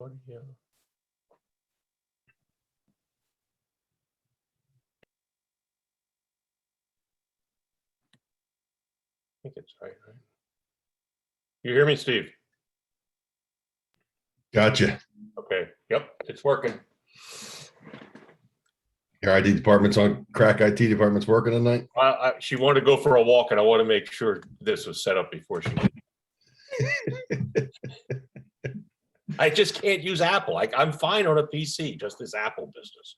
audio. I think it's right? You hear me, Steve? Gotcha. Okay, yep, it's working. Your IT department's on crack. IT department's working tonight. She wanted to go for a walk, and I want to make sure this was set up before she. I just can't use Apple. I'm fine on a PC, just this Apple business.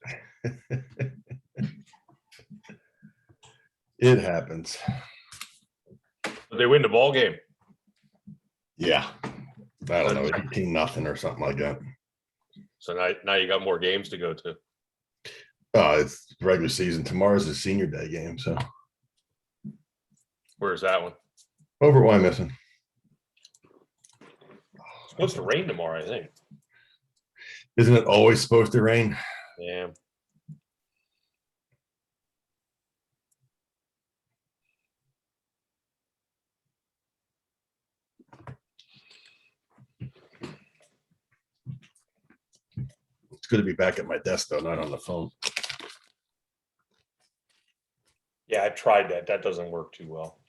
It happens. But they win the ball game. Yeah. I don't know, 18-0 or something like that. So now you got more games to go to. It's regular season. Tomorrow's the senior day game. So Where's that one? over at Wyomissing. It's supposed to rain tomorrow, I think. Isn't it always supposed to rain? Yeah. It's good to be back at my desk though, not on the phone. Yeah, I tried that. That doesn't work too well.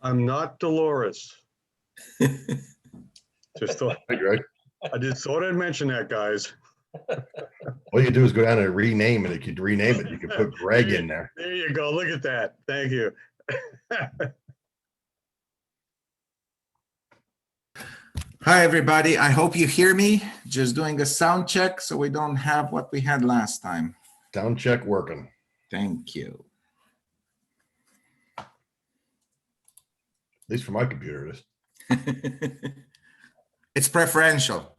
I'm not Dolores. Just thought, Hey, Greg. I just thought I'd mention that, guys. All you do is go down and rename it. If you could rename it, you could put Greg in there. There you go. Look at that. Thank you. Hi, everybody. I hope you hear me. Just doing a sound check so we don't have what we had last time. Sound check working. Thank you. At least for my computer, it is. It's preferential.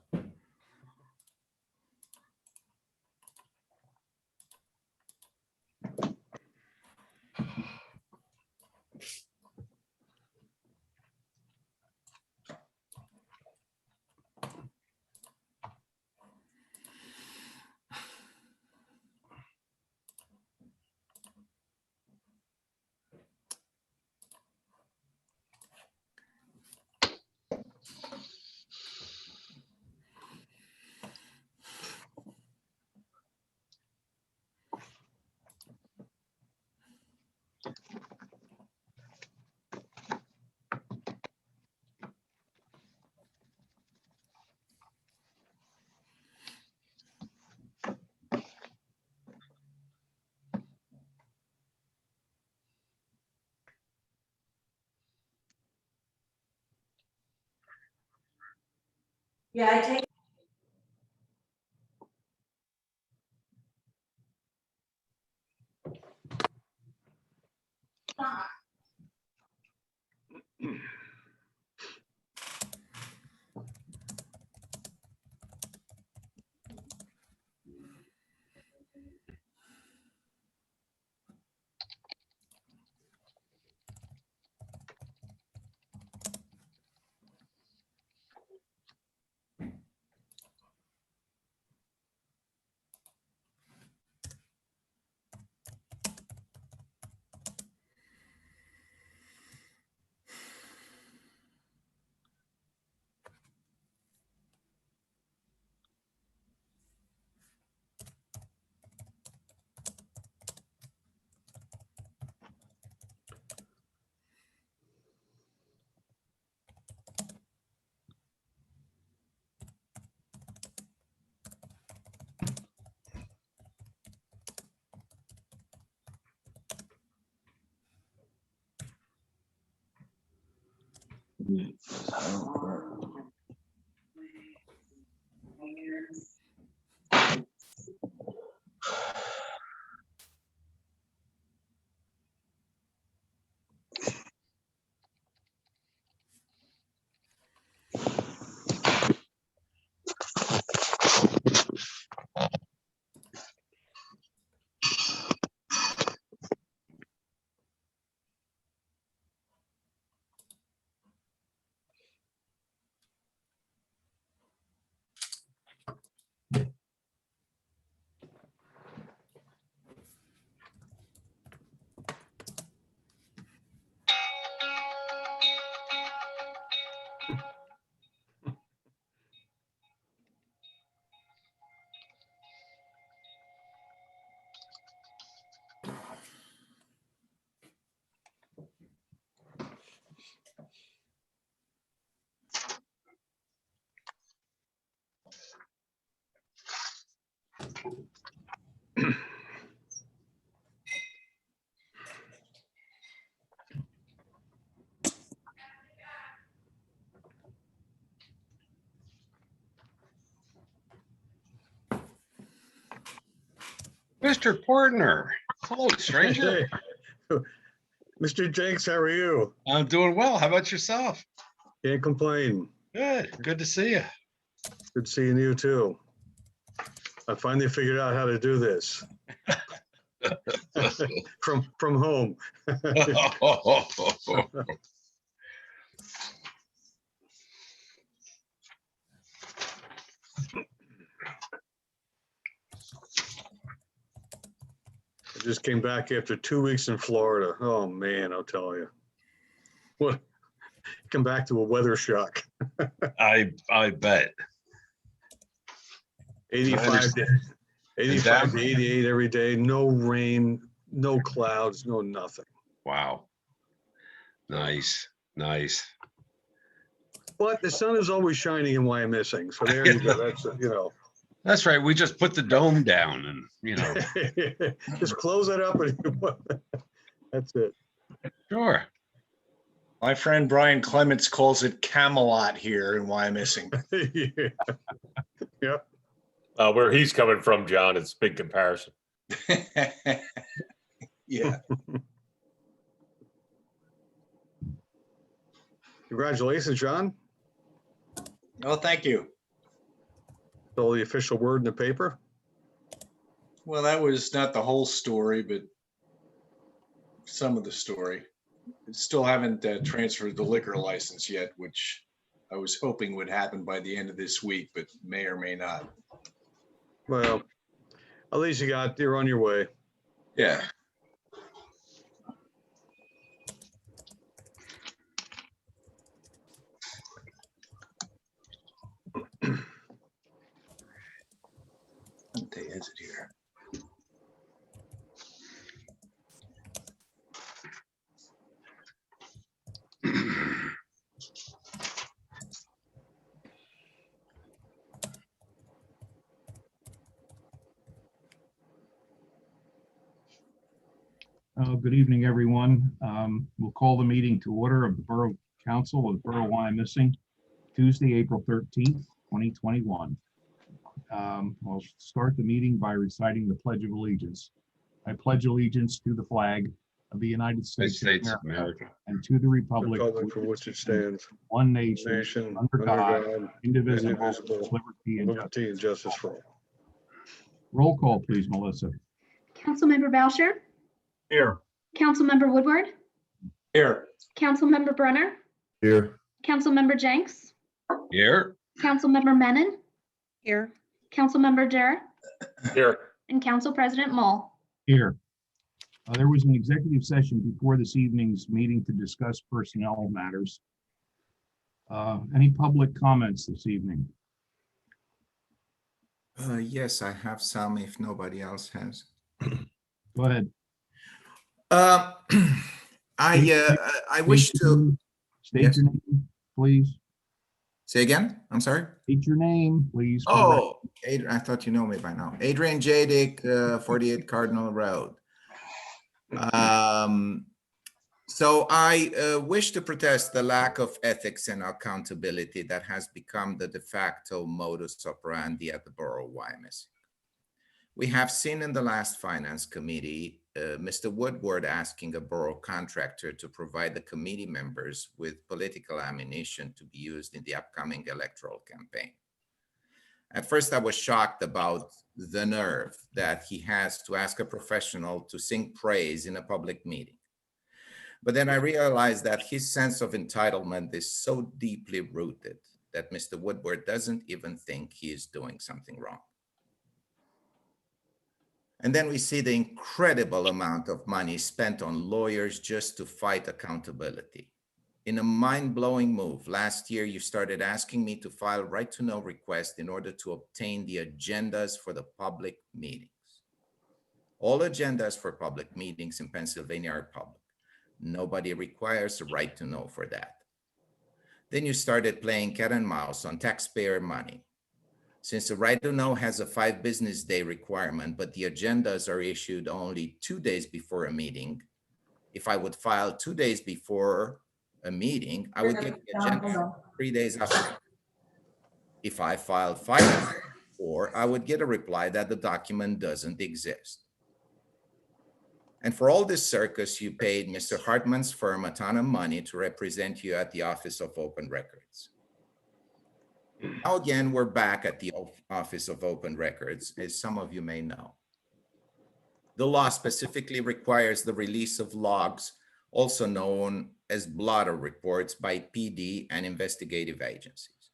Yeah, I take. Mr. Portner. Hello, stranger. Hey, Mr. Jenks, how are you? I'm doing well. How about yourself? Can't complain. Good. Good to see you. Good seeing you too. I finally figured out how to do this. From home. I just came back after 2 weeks in Florida. Oh, man, I'll tell you. What? Come back to a weather shock. I bet. 85 to 88 every day. No rain, no clouds, no nothing. Wow. Nice. Nice. But the sun is always shining in Wyomissing. So there you go. That's, That's right. We just put the dome down and, just close it up and that's it. sure. My friend Brian Clements calls it Camelot here in Wyomissing. Yeah. Where he's coming from, John, it's a big comparison. Yeah. Congratulations, John. Well, thank you. All the official word in the paper. Well, that was not the whole story, but some of the story. Still haven't transferred the liquor license yet, which I was hoping would happen by the end of this week, but may or may not. Well, at least you're on your way. Yeah. What day is it here? Good evening, everyone. We'll call the meeting to order of the Borough Council of the Borough of Wyomissing, Tuesday, April 13th, 2021. We'll start the meeting by reciting the Pledge of Allegiance. I pledge allegiance to the flag of the United States of States of America America. and to the republic For which it stands, one nation, nation, under God, indivisible, with indivisible, liberty and justice. liberty and justice for all. Roll call, please, Melissa. Councilmember Boucher, Here. Councilmember Woodward, Here. Councilmember Brunner, Here, Councilmember Jenks, Here. Councilmember Menon, Here. Councilmember Jarrett, Here. and Council President Mull. Here. There was an executive session before this evening's meeting to discuss personnel matters. Any public comments this evening? Yes, I have some if nobody else has. Go ahead. I wish to State Yes. your name, please. say again. I'm sorry. State your name, please. Oh, I thought you know me by now. Adrian Jadick, 48 Cardinal Road. So I wish to protest the lack of ethics and accountability that has become the de facto modus operandi at the Borough of Wyomissing. We have seen in the last Finance Committee, Mr. Woodward asking a borough contractor to provide the committee members with political ammunition to be used in the upcoming electoral campaign. At first, I was shocked about the nerve that he has to ask a professional to sing praise in a public meeting. But then I realized that his sense of entitlement is so deeply rooted that Mr. Woodward doesn't even think he is doing something wrong. And then we see the incredible amount of money spent on lawyers just to fight accountability. In a mind-blowing move, last year you started asking me to file right-to-know requests in order to obtain the agendas for the public meetings. All agendas for public meetings in Pennsylvania are public. Nobody requires a right to know for that. Then you started playing cat and mouse on taxpayer money. Since the right to know has a 5 business day requirement, but the agendas are issued only 2 days before a meeting, if I would file 2 days before a meeting, I would get the agenda 3 days after. If I filed 5 days before, I would get a reply that the document doesn't exist. And for all this circus, you paid Mr. Hartman's firm a ton of money to represent you at the Office of Open Records. Now again, we're back at the Office of Open Records, as some of you may know. The law specifically requires the release of logs, also known as blotter reports, by PD and investigative agencies.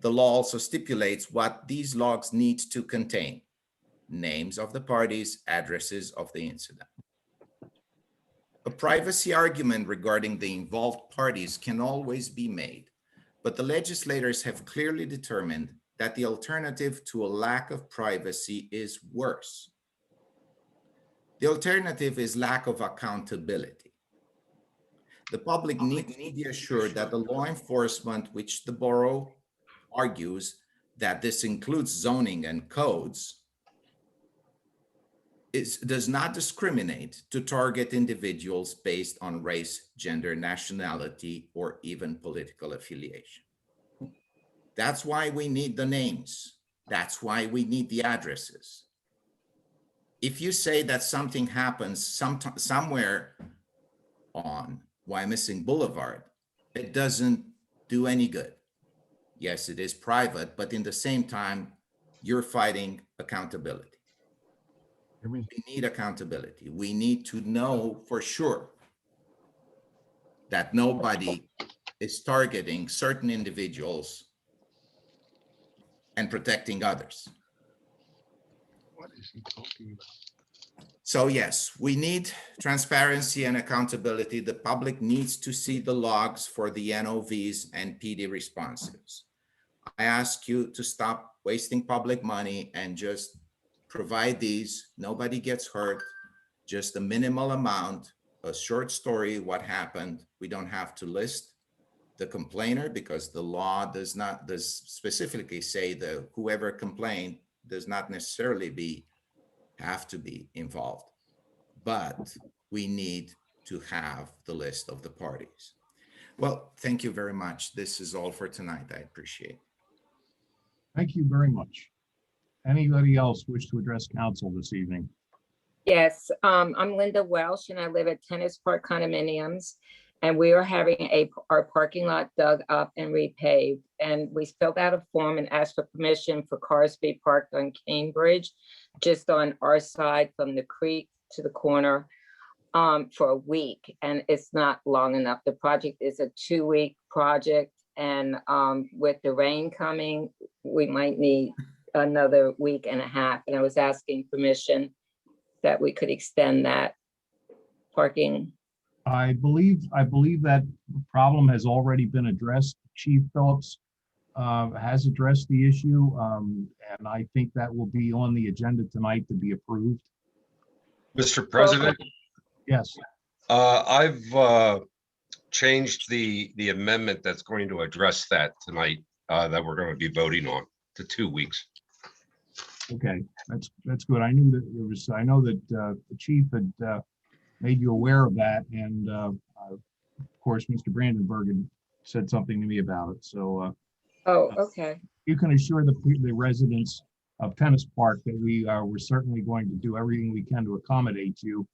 The law also stipulates what these logs need to contain: names of the parties, addresses of the incident. A privacy argument regarding the involved parties can always be made, but the legislators have clearly determined that the alternative to a lack of privacy is worse. The alternative is lack of accountability. The public needs to be assured that the law enforcement, which the borough argues that this includes zoning and codes, does not discriminate to target individuals based on race, gender, nationality, or even political affiliation. That's why we need the names. That's why we need the addresses. If you say that something happens somewhere on Wyomissing Boulevard, it doesn't do any good. Yes, it is private, but in the same time, you're fighting accountability. We need accountability. We need to know for sure that nobody is targeting certain individuals and protecting others. What is he talking about? So yes, we need transparency and accountability. The public needs to see the logs for the NOVs and PD responses. I ask you to stop wasting public money and just provide these. Nobody gets hurt, just a minimal amount, a short story, what happened. We don't have to list the complainer because the law does specifically say that whoever complained does not necessarily have to be involved. But we need to have the list of the parties. Well, thank you very much. This is all for tonight. I appreciate it. Thank you very much. Anybody else wish to address council this evening? Yes, I'm Linda Welsh and I live at Tennis Park Condominiums. And we are having our parking lot dug up and repaved. And we filled out a form and asked for permission for cars to be parked on Cambridge, just on our side from the creek to the corner for a week. And it's not long enough. The project is a 2-week project. And with the rain coming, we might need another week and a half. And I was asking permission that we could extend that parking. I believe that problem has already been addressed. Chief Phillips has addressed the issue, and I think that will be on the agenda tonight to be approved. Mr. President, Yes, I've changed the amendment that's going to address that tonight, that we're going to be voting on, to 2 weeks. okay, that's good. I knew that I know that the chief had made you aware of that, and of course, Mr. Brandenburg had said something to me about it. So Oh, okay. you can assure the residents of Tennis Park that we're certainly going to do everything we can to accommodate you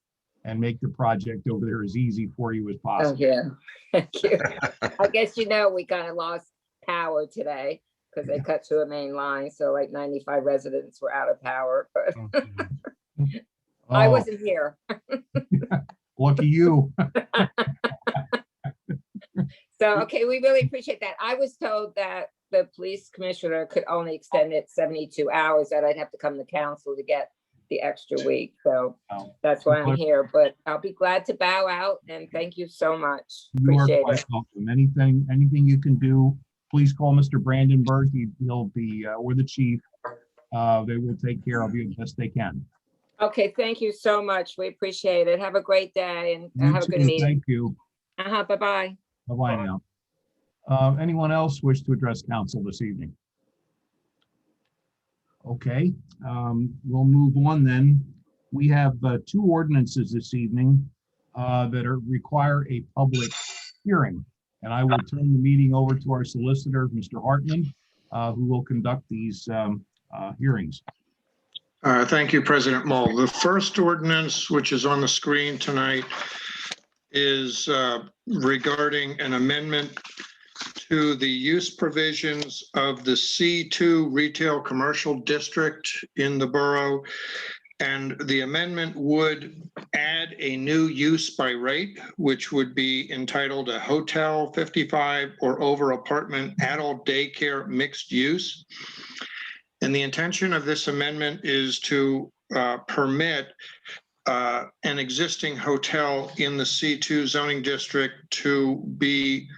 and make the project over there as easy for you as Oh, possible. yeah. Thank you. I guess, we kind of lost power today because they cut to a main line. So like 95 residents were out of power, but I Oh, wasn't here. lucky you. So, okay, we really appreciate that. I was told that the police commissioner could only extend it 72 hours, that I'd have to come to council to get the extra week. So Oh, that's why I'm here, but I'll be glad to bow out and thank you so much. you are Appreciate quite it. welcome. Anything you can do, please call Mr. Brandenburg. He'll be, or the chief. They will take care of you as best they can. Okay, thank you so much. We appreciate it. Have a great day and You have a good too. meeting. Thank you. Bye-bye. Bye-bye now. Anyone else wish to address council this evening? Okay, we'll move on then. We have two ordinances this evening that require a public hearing. And I will turn the meeting over to our solicitor, Mr. Hartman, who will conduct these hearings. Thank you, President Mull. The first ordinance, which is on the screen tonight, is regarding an amendment to the use provisions of the C2 Retail Commercial District in the borough. And the amendment would add a new use by right, which would be entitled a hotel 55 or over apartment adult daycare mixed use. And the intention of this amendment is to permit an existing hotel in the C2 zoning district to be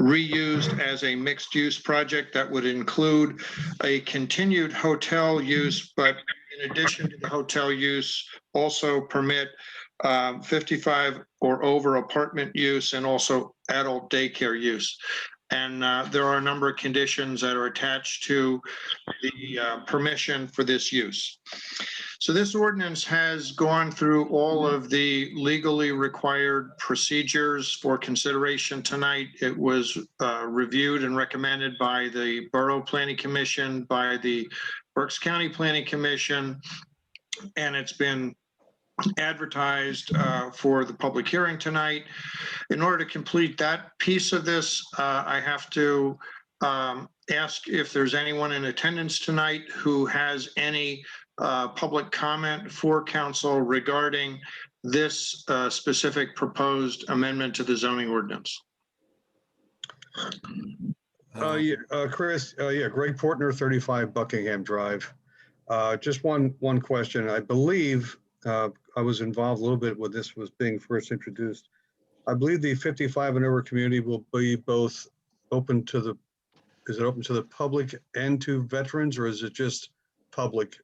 reused as a mixed-use project that would include a continued hotel use, but in addition to the hotel use, also permit 55 or over apartment use and also adult daycare use. And there are a number of conditions that are attached to the permission for this use. So this ordinance has gone through all of the legally required procedures for consideration tonight. It was reviewed and recommended by the Borough Planning Commission, by the Berks County Planning Commission, and it's been advertised for the public hearing tonight. In order to complete that piece of this, I have to ask if there's anyone in attendance tonight who has any public comment for council regarding this specific proposed amendment to the zoning ordinance. Chris, Greg Portner, 35 Buckingham Drive. Just one question. I believe I was involved a little bit when this was being first introduced. I believe the 55 and over community will be both open to the, is it open to the public and to veterans, or is it just public?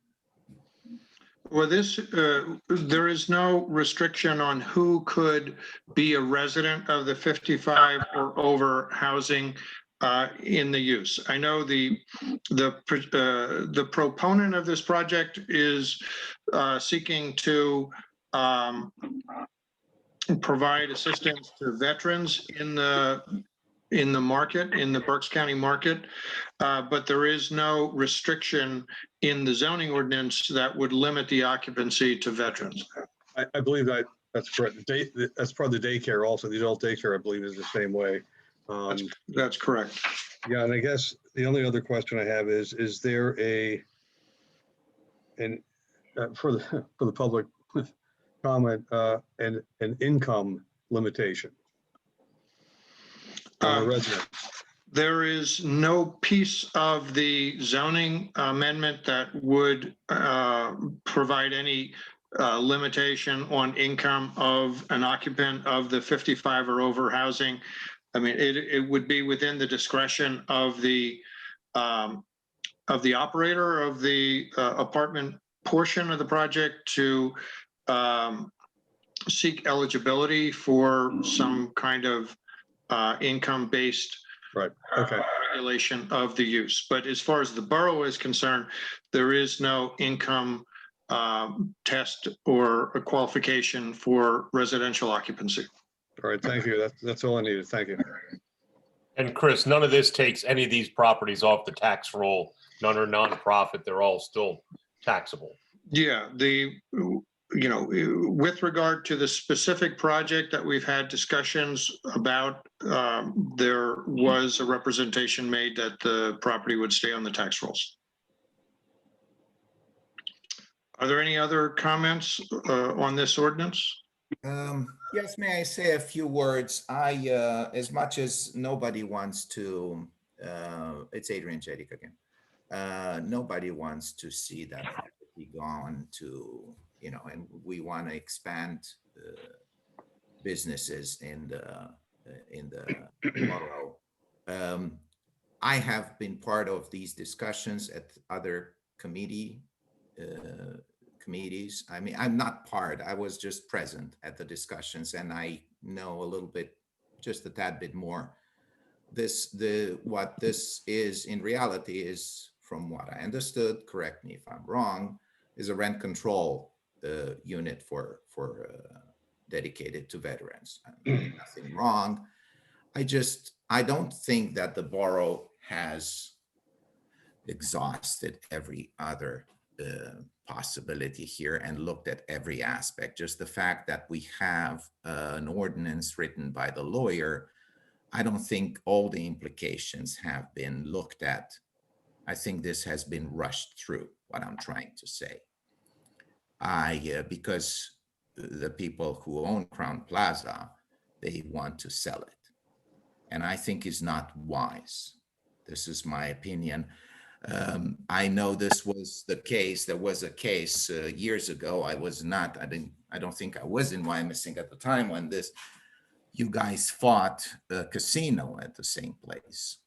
Well, there is no restriction on who could be a resident of the 55 or over housing in the use. I know the proponent of this project is seeking to provide assistance to veterans in the market, in the Berks County market, but there is no restriction in the zoning ordinance that would limit the occupancy to veterans. I believe that's correct. That's part of the daycare also. The adult daycare, I believe, is the same way. That's correct. Yeah, and I guess the only other question I have is there for the public comment, an income limitation on a resident? There is no piece of the zoning amendment that would provide any limitation on income of an occupant of the 55 or over housing. I mean, it would be within the discretion of the operator of the apartment portion of the project to seek eligibility for some kind of income-based Right. Okay. regulation of the use. But as far as the borough is concerned, there is no income test or a qualification for residential occupancy. All right. Thank you. That's all I needed. Thank you. And Chris, none of this takes any of these properties off the tax roll. None are nonprofit. They're all still taxable. Yeah, with regard to the specific project that we've had discussions about, there was a representation made that the property would stay on the tax rolls. Are there any other comments on this ordinance? Yes, may I say a few words? As much as nobody wants to, it's Adrian Jedic again. Nobody wants to see that property gone to, and we want to expand businesses in the borough. I have been part of these discussions at other committees. I mean, I'm not part, I was just present at the discussions, and I know a little bit, just a tad bit more. What this is in reality is from what I understood, correct me if I'm wrong, is a rent control unit for dedicated to veterans. Nothing wrong. I don't think that the borough has exhausted every other possibility here and looked at every aspect. Just the fact that we have an ordinance written by the lawyer, I don't think all the implications have been looked at. I think this has been rushed through, what I'm trying to say. Because the people who own Crown Plaza, they want to sell it. And I think it's not wise. This is my opinion. I know this was the case. There was a case years ago. I don't think I was in Wyomissing at the time when you guys fought a casino at the same place.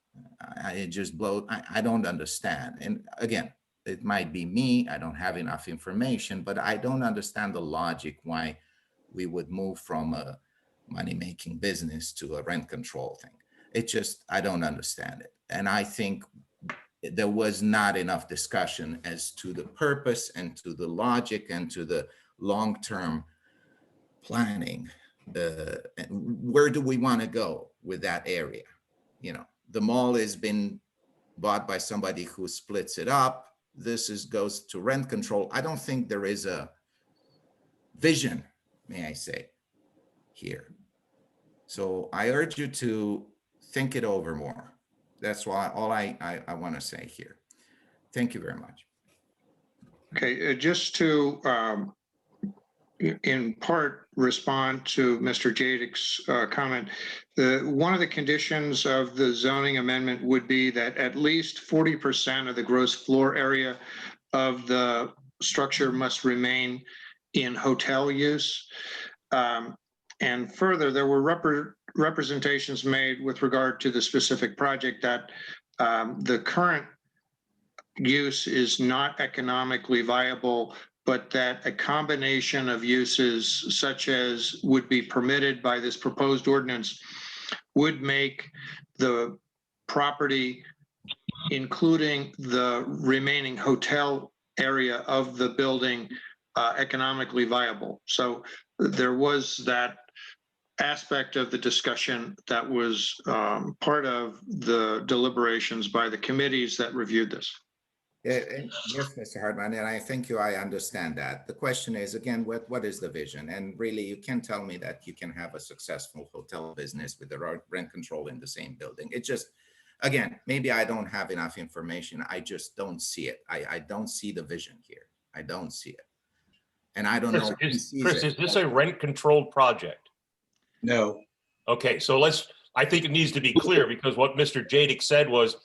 I don't understand. And again, it might be me. I don't have enough information, but I don't understand the logic why we would move from a money-making business to a rent control thing. I don't understand it. And I think there was not enough discussion as to the purpose and to the logic and to the long-term planning. Where do we want to go with that area? The mall has been bought by somebody who splits it up. This goes to rent control. I don't think there is a vision, may I say, here. So I urge you to think it over more. That's all I want to say here. Thank you very much. Okay, just to, in part, respond to Mr. Jadek's comment, one of the conditions of the zoning amendment would be that at least 40% of the gross floor area of the structure must remain in hotel use. And further, there were representations made with regard to the specific project that the current use is not economically viable, but that a combination of uses such as would be permitted by this proposed ordinance would make the property, including the remaining hotel area of the building, economically viable. So there was that aspect of the discussion that was part of the deliberations by the committees that reviewed this. Yes, Mr. Hartman, and I thank you. I understand that. The question is, again, what is the vision? And really, you can tell me that you can have a successful hotel business with the rent control in the same building. It just, again, maybe I don't have enough information. I just don't see it. I don't see the vision here. I don't see it. And I don't know. Chris, is this a rent-controlled project? No. Okay, so I think it needs to be clear, because what Mr. Jadek said was,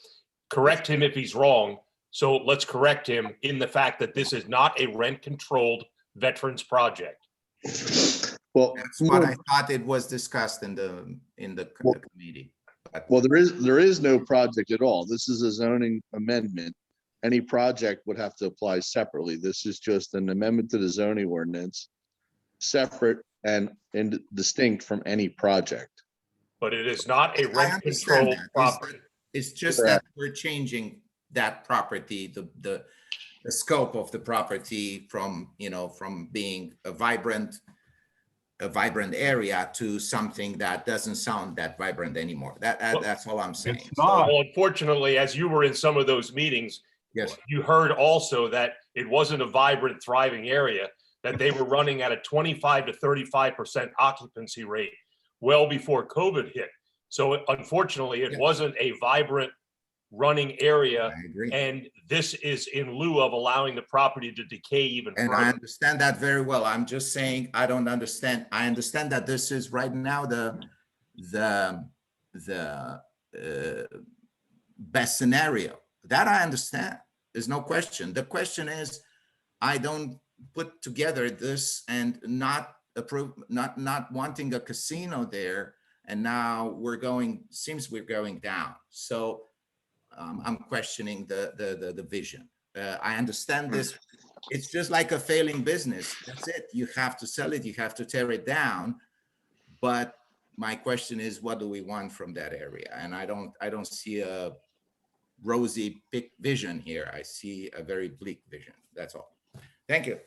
correct him if he's wrong. So let's correct him in the fact that this is not a rent-controlled veterans project. Well, that's what I thought it was discussed in the committee. Well, there is no project at all. This is a zoning amendment. Any project would have to apply separately. This is just an amendment to the zoning ordinance, separate and distinct from any project. But it is not a rent-controlled property. It's just that we're changing that property, the scope of the property from being a vibrant area to something that doesn't sound that vibrant anymore. That's all I'm saying. Well, unfortunately, as you were in some of those meetings, yes, you heard also that it wasn't a vibrant, thriving area, that they were running at a 25 to 35% occupancy rate well before COVID hit. So unfortunately, it wasn't a vibrant running area. I agree. And this is in lieu of allowing the property to decay even And further. I understand that very well. I'm just saying, I don't understand. I understand that this is right now the best scenario. That I understand. There's no question. The question is, I don't put together this and not wanting a casino there. And now seems we're going down. So I'm questioning the vision. I understand this. It's just like a failing business. That's it. You have to sell it. You have to tear it down. But my question is, what do we want from that area? And I don't see rosy vision here. I see a very bleak vision. That's all. Thank you.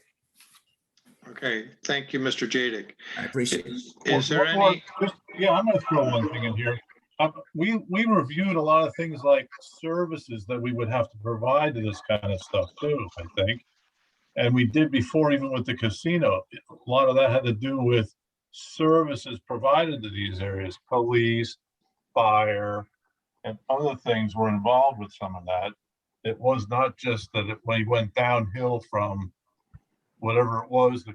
Okay, thank you, Mr. Jadik. I appreciate it. Is there One more- any, Yeah, I'm gonna throw one thing in here. We reviewed a lot of things like services that we would have to provide to this kind of stuff too, I think. And we did before, even with the casino. A lot of that had to do with services provided to these areas, police, fire, and other things were involved with some of that. It was not just that we went downhill from whatever it was, the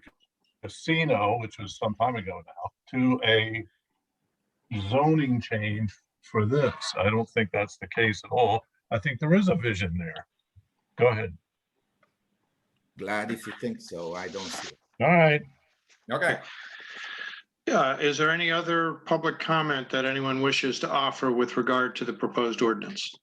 casino, which was some time ago now, to a zoning change for this. I don't think that's the case at all. I think there is a vision there. Go ahead. Glad if you think so. I don't see it. All right. Okay. is there any other public comment that anyone wishes to offer with regard to the proposed ordinance?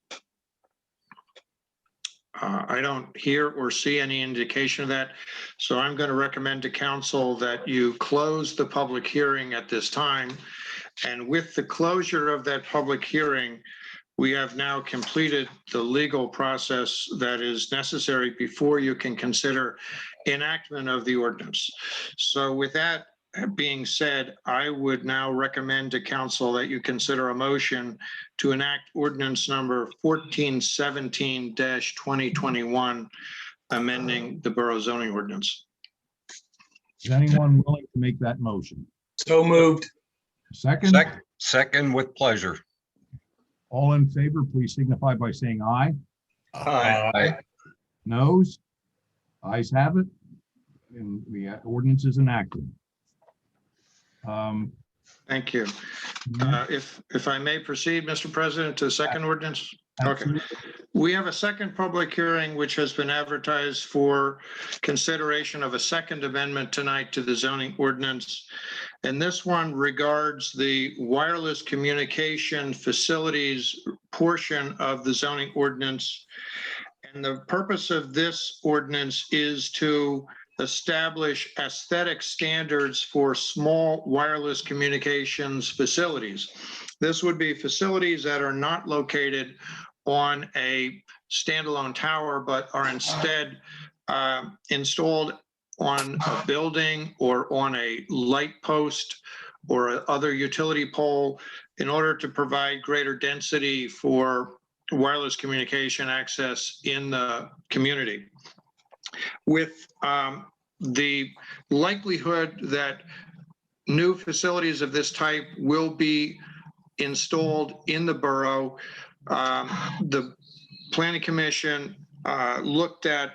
I don't hear or see any indication of that. So I'm going to recommend to council that you close the public hearing at this time. And with the closure of that public hearing, we have now completed the legal process that is necessary before you can consider enactment of the ordinance. So with that being said, I would now recommend to council that you consider a motion to enact ordinance number 1417-2021, amending the borough zoning ordinance. Is anyone willing to make that motion? So moved. Second, Second with pleasure. all in favor, please signify by saying aye. Aye. Noes? Ayes have it. And the ordinance is enacted. Thank you. If I may proceed, Mr. President, to the second ordinance? Okay. Absolutely. We have a second public hearing which has been advertised for consideration of a second amendment tonight to the zoning ordinance. And this one regards the wireless communication facilities portion of the zoning ordinance. And the purpose of this ordinance is to establish aesthetic standards for small wireless communications facilities. This would be facilities that are not located on a standalone tower, but are instead installed on a building or on a light post or other utility pole in order to provide greater density for wireless communication access in the community. With the likelihood that new facilities of this type will be installed in the borough, the Planning Commission looked at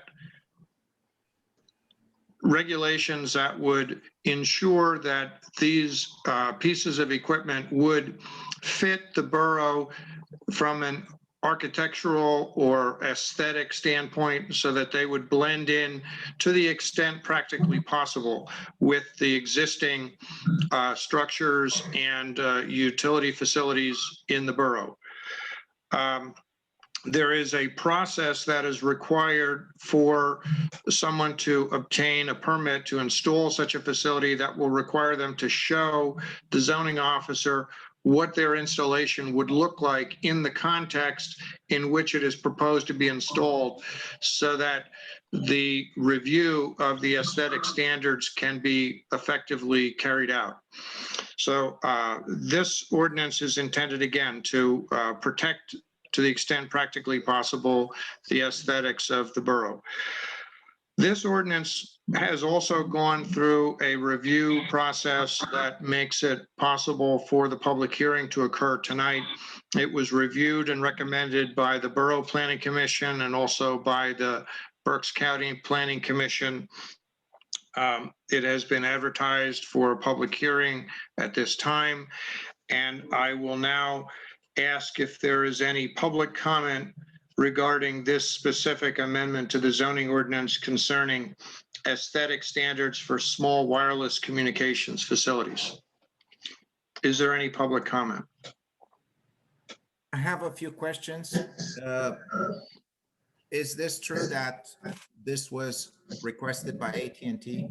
regulations that would ensure that these pieces of equipment would fit the borough from an architectural or aesthetic standpoint so that they would blend in to the extent practically possible with the existing structures and utility facilities in the borough. There is a process that is required for someone to obtain a permit to install such a facility that will require them to show the zoning officer what their installation would look like in the context in which it is proposed to be installed, so that the review of the aesthetic standards can be effectively carried out. So this ordinance is intended, again, to protect, to the extent practically possible, the aesthetics of the borough. This ordinance has also gone through a review process that makes it possible for the public hearing to occur tonight. It was reviewed and recommended by the Borough Planning Commission and also by the Berks County Planning Commission. It has been advertised for a public hearing at this time, and I will now ask if there is any public comment regarding this specific amendment to the zoning ordinance concerning aesthetic standards for small wireless communications facilities. Is there any public comment? I have a few questions. Is this true that this was requested by AT&T?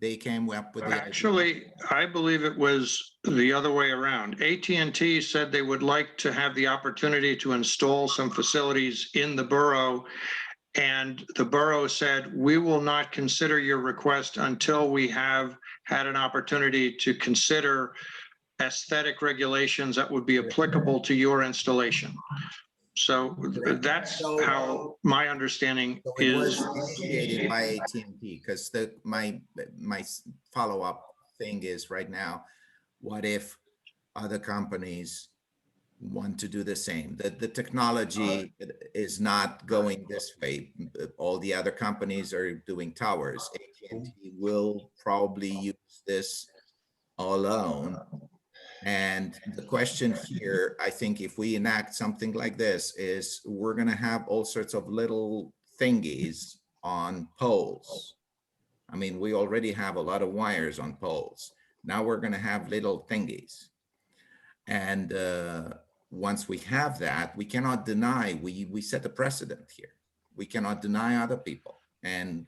They came up with the idea. Actually, I believe it was the other way around. AT&T said they would like to have the opportunity to install some facilities in the borough. And the borough said, we will not consider your request until we have had an opportunity to consider aesthetic regulations that would be applicable to your installation. So that's how my understanding So it was is. initiated by AT&T because my follow-up thing is right now, what if other companies want to do the same? The technology is not going this way. All the other companies are doing towers. AT&T will probably use this alone. And the question here, I think if we enact something like this, is we're going to have all sorts of little thingies on poles. I mean, we already have a lot of wires on poles. Now we're going to have little thingies. And once we have that, we cannot deny, we set a precedent here. We cannot deny other people. And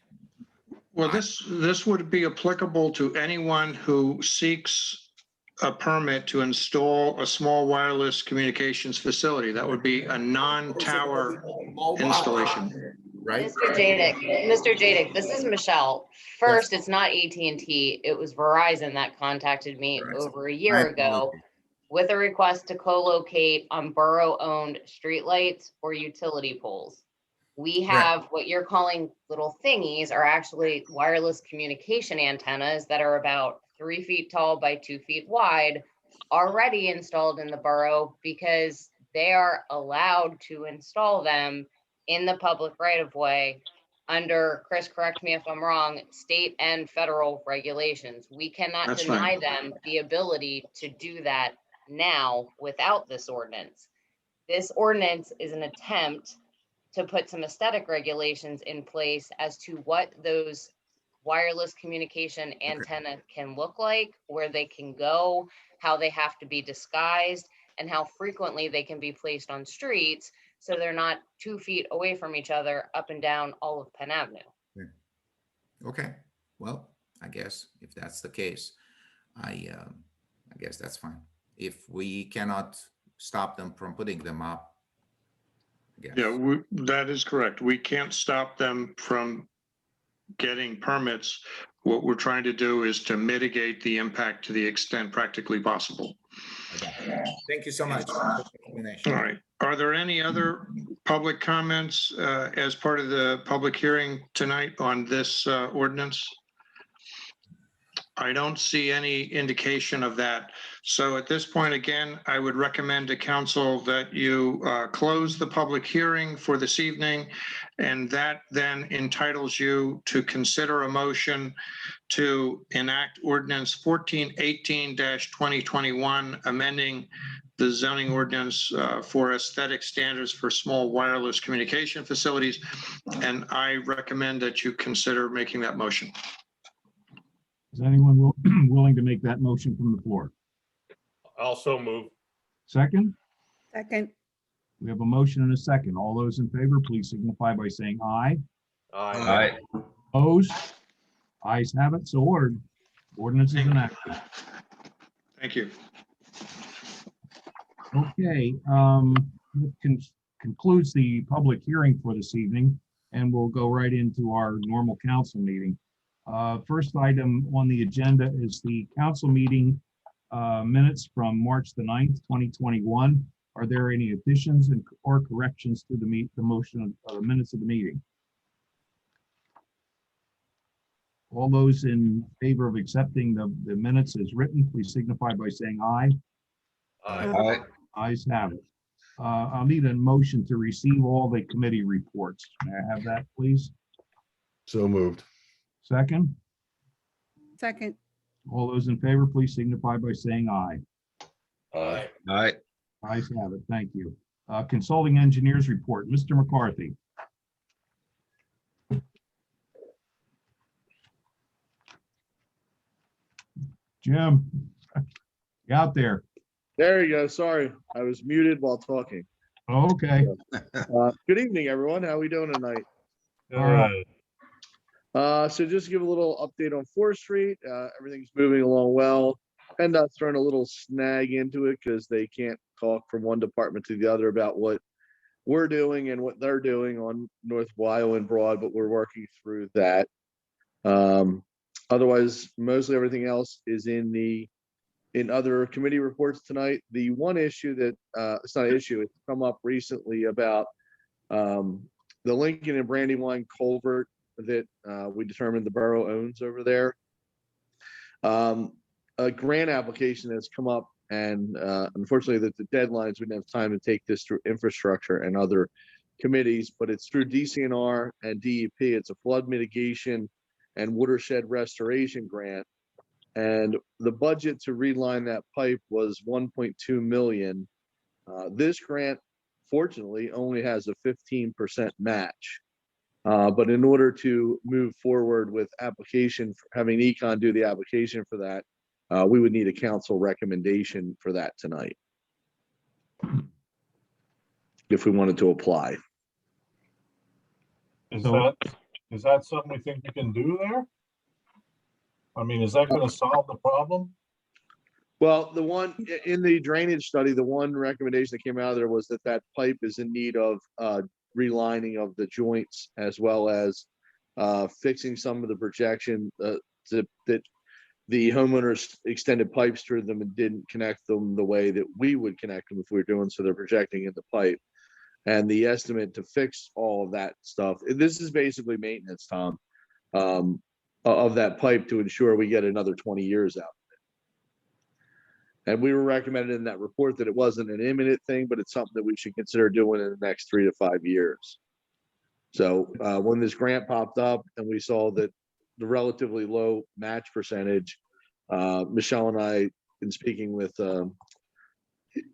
Well, this would be applicable to anyone who seeks a permit to install a small wireless communications facility. That would be a non-tower installation. right? Mr. Jadik, this is Michelle. First, it's not AT&T. It was Verizon that contacted me over a year ago with a request to co-locate on borough-owned streetlights or utility poles. We have what you're calling little thingies are actually wireless communication antennas that are about 3 feet tall by 2 feet wide, already installed in the borough because they are allowed to install them in the public right of way under, Chris, correct me if I'm wrong, state and federal regulations. We cannot That's deny right. them the ability to do that now without this ordinance. This ordinance is an attempt to put some aesthetic regulations in place as to what those wireless communication antenna can look like, where they can go, how they have to be disguised, and how frequently they can be placed on streets so they're not 2 feet away from each other up and down all of Penn Avenue. Okay, well, I guess if that's the case, I guess that's fine. If we cannot stop them from putting them up, I guess. Yeah, that is correct. We can't stop them from getting permits. What we're trying to do is to mitigate the impact to the extent practically possible. Thank you so much. All right. Are there any other public comments as part of the public hearing tonight on this ordinance? I don't see any indication of that. So at this point, again, I would recommend to council that you close the public hearing for this evening. And that then entitles you to consider a motion to enact ordinance 1418-2021, amending the zoning ordinance for aesthetic standards for small wireless communication facilities. And I recommend that you consider making that motion. Is anyone willing to make that motion from the floor? Also move. Second, Second, we have a motion and a second. All those in favor, please signify by saying aye. Aye. Opposed? Ayes have it, so ordered. Ordinance is enacted. Thank you. Okay, that concludes the public hearing for this evening, and we'll go right into our normal council meeting. First item on the agenda is the council meeting minutes from March the 9th, 2021. Are there any additions or corrections to the motion of the minutes of the meeting? All those in favor of accepting the minutes as written, please signify by saying aye. Aye. Ayes have it. I'll need a motion to receive all the committee reports. May I have that, please? So moved. Second, second, all those in favor, please signify by saying aye. Aye. Aye. Ayes have it. Thank you. Consulting engineers report, Mr. McCarthy. Jim, you out there? There you go. Sorry, I was muted while talking. Okay. Good evening, everyone. How are we doing tonight? All right. So just to give a little update on 4th Street, everything's moving along well. PennDOT's throwing a little snag into it because they can't talk from one department to the other about what we're doing and what they're doing on North Wyo and Broad, but we're working through that. Otherwise, mostly everything else is in other committee reports tonight. The one issue that, it's not an issue, it's come up recently about the Lincoln and Brandywine culvert that we determined the borough owns over there. A grant application has come up, and unfortunately that the deadlines, we didn't have time to take this through infrastructure and other committees, but it's through DCNR and DEP. It's a flood mitigation and watershed restoration grant. And the budget to reline that pipe was 1.2 million. This grant, fortunately, only has a 15% match. But in order to move forward with application, having Econ do the application for that, we would need a council recommendation for that tonight, if we wanted to apply. Is that something we think we can do there? I mean, is that gonna solve the problem? Well, the one in the drainage study, the one recommendation that came out of there was that pipe is in need of relining of the joints, as well as fixing some of the projection that the homeowners extended pipes through them and didn't connect them the way that we would connect them if we were doing, so they're projecting in the pipe. And the estimate to fix all of that stuff, this is basically maintenance, Tom, of that pipe to ensure we get another 20 years out of it. And we were recommended in that report that it wasn't an imminent thing, but it's something that we should consider doing in the next 3 to 5 years. So when this grant popped up and we saw that the relatively low match percentage, Michelle and I, in speaking with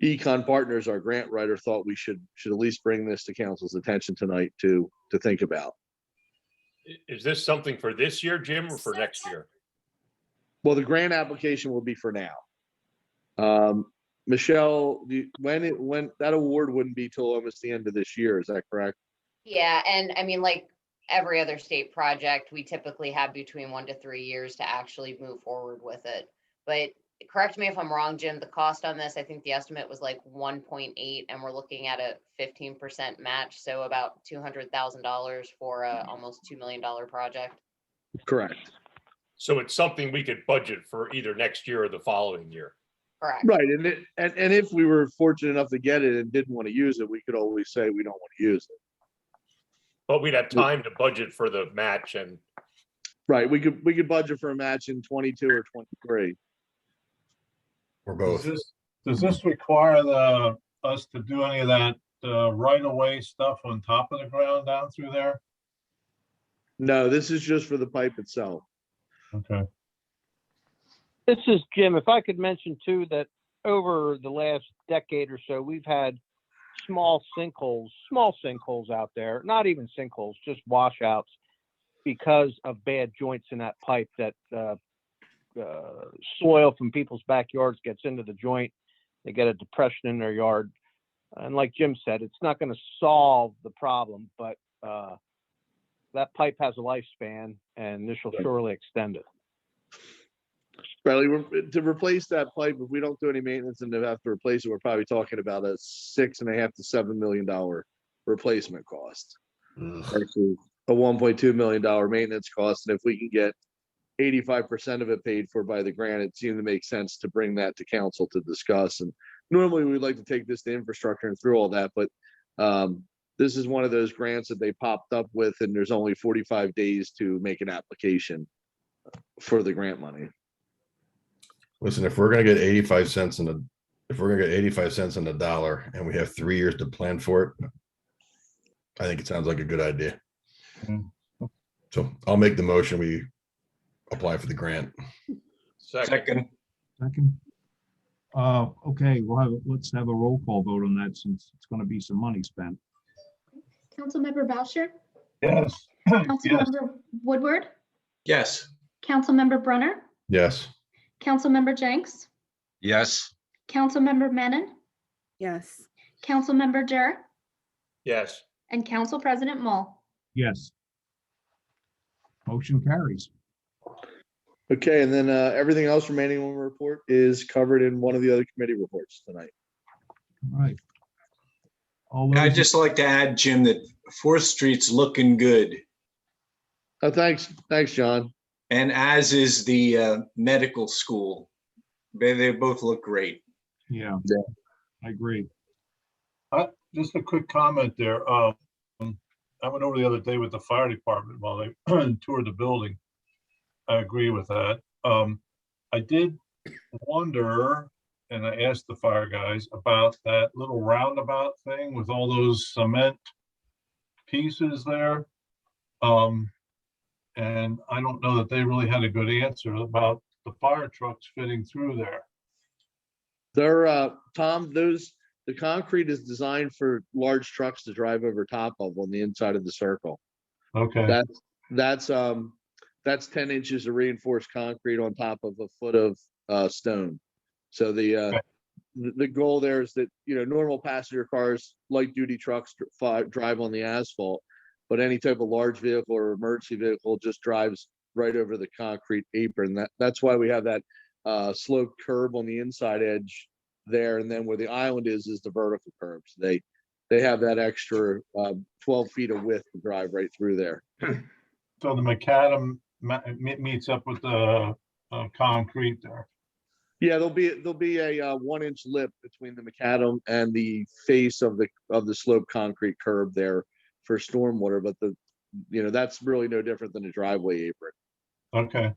Econ Partners, our grant writer, thought we should at least bring this to council's attention tonight to think about. Is this something for this year, Jim, or for next year? Well, the grant application will be for now. Michelle, when that award wouldn't be till almost the end of this year, is that correct? Yeah, and I mean, like every other state project, we typically have between 1 to 3 years to actually move forward with it. But correct me if I'm wrong, Jim, the cost on this, I think the estimate was like 1.8, and we're looking at a 15% match, so about $200,000 for a almost $2 million project. Correct. So it's something we could budget for either next year or the following year. Correct. Right, and if we were fortunate enough to get it and didn't want to use it, we could always say we don't want to use it. But we'd have time to budget for the match and. Right, we could budget for a match in 22 or 23. Or both. Does this require us to do any of that right of way stuff on top of the ground down through there? No, this is just for the pipe itself. Okay. This is Jim. If I could mention too, that over the last decade or so, we've had small sinkholes out there, not even sinkholes, just washouts, because of bad joints in that pipe. That soil from people's backyards gets into the joint. They get a depression in their yard. And like Jim said, it's not going to solve the problem, but that pipe has a lifespan, and this will surely extend it. Bradley, to replace that pipe, if we don't do any maintenance and have to replace it, we're probably talking about a $6.5 to $7 million replacement cost. Versus a $1.2 million maintenance cost. And if we can get 85% of it paid for by the grant, it seemed to make sense to bring that to council to discuss. And normally we'd like to take this to infrastructure and through all that, but this is one of those grants that they popped up with, and there's only 45 days to make an application for the grant money. Listen, if we're gonna get 85 cents in the dollar and we have 3 years to plan for it, I think it sounds like a good idea. So I'll make the motion. We apply for the grant. Second. Okay, let's have a roll call vote on that, since it's going to be some money spent. Councilmember Boucher, Yes. Councilmember Woodward, Yes. Councilmember Brunner, Yes. Councilmember Jenks, Yes. Councilmember Menon, Yes. Councilmember Jarrett, Yes. and Council President Mull. Yes. Motion carries. Okay, and then everything else remaining on the report is covered in one of the other committee reports tonight. All right. All I'd those, just like to add, Jim, that Fourth Street's looking good, Thanks, John. and as is the medical school. They both look great. yeah, I agree. Just a quick comment there. I went over the other day with the fire department while they toured the building. I agree with that. I did wonder, and I asked the fire guys about that little roundabout thing with all those cement pieces there. And I don't know that they really had a good answer about the fire trucks fitting through there. They're, Tom, the concrete is designed for large trucks to drive over top of on the inside of the circle. Okay. That's 10 inches of reinforced concrete on top of a foot of stone. So the goal there is that, normal passenger cars, light duty trucks drive on the asphalt, but any type of large vehicle or emergency vehicle just drives right over the concrete apron. That's why we have that sloped curb on the inside edge there, and then where the island is the vertical curbs. They have that extra 12 feet of width to drive right through there. So the macadam meets up with the concrete there. Yeah, there'll be a 1-inch lip between the macadam and the face of the slope concrete curb there for stormwater, but that's really no different than a driveway apron. Okay.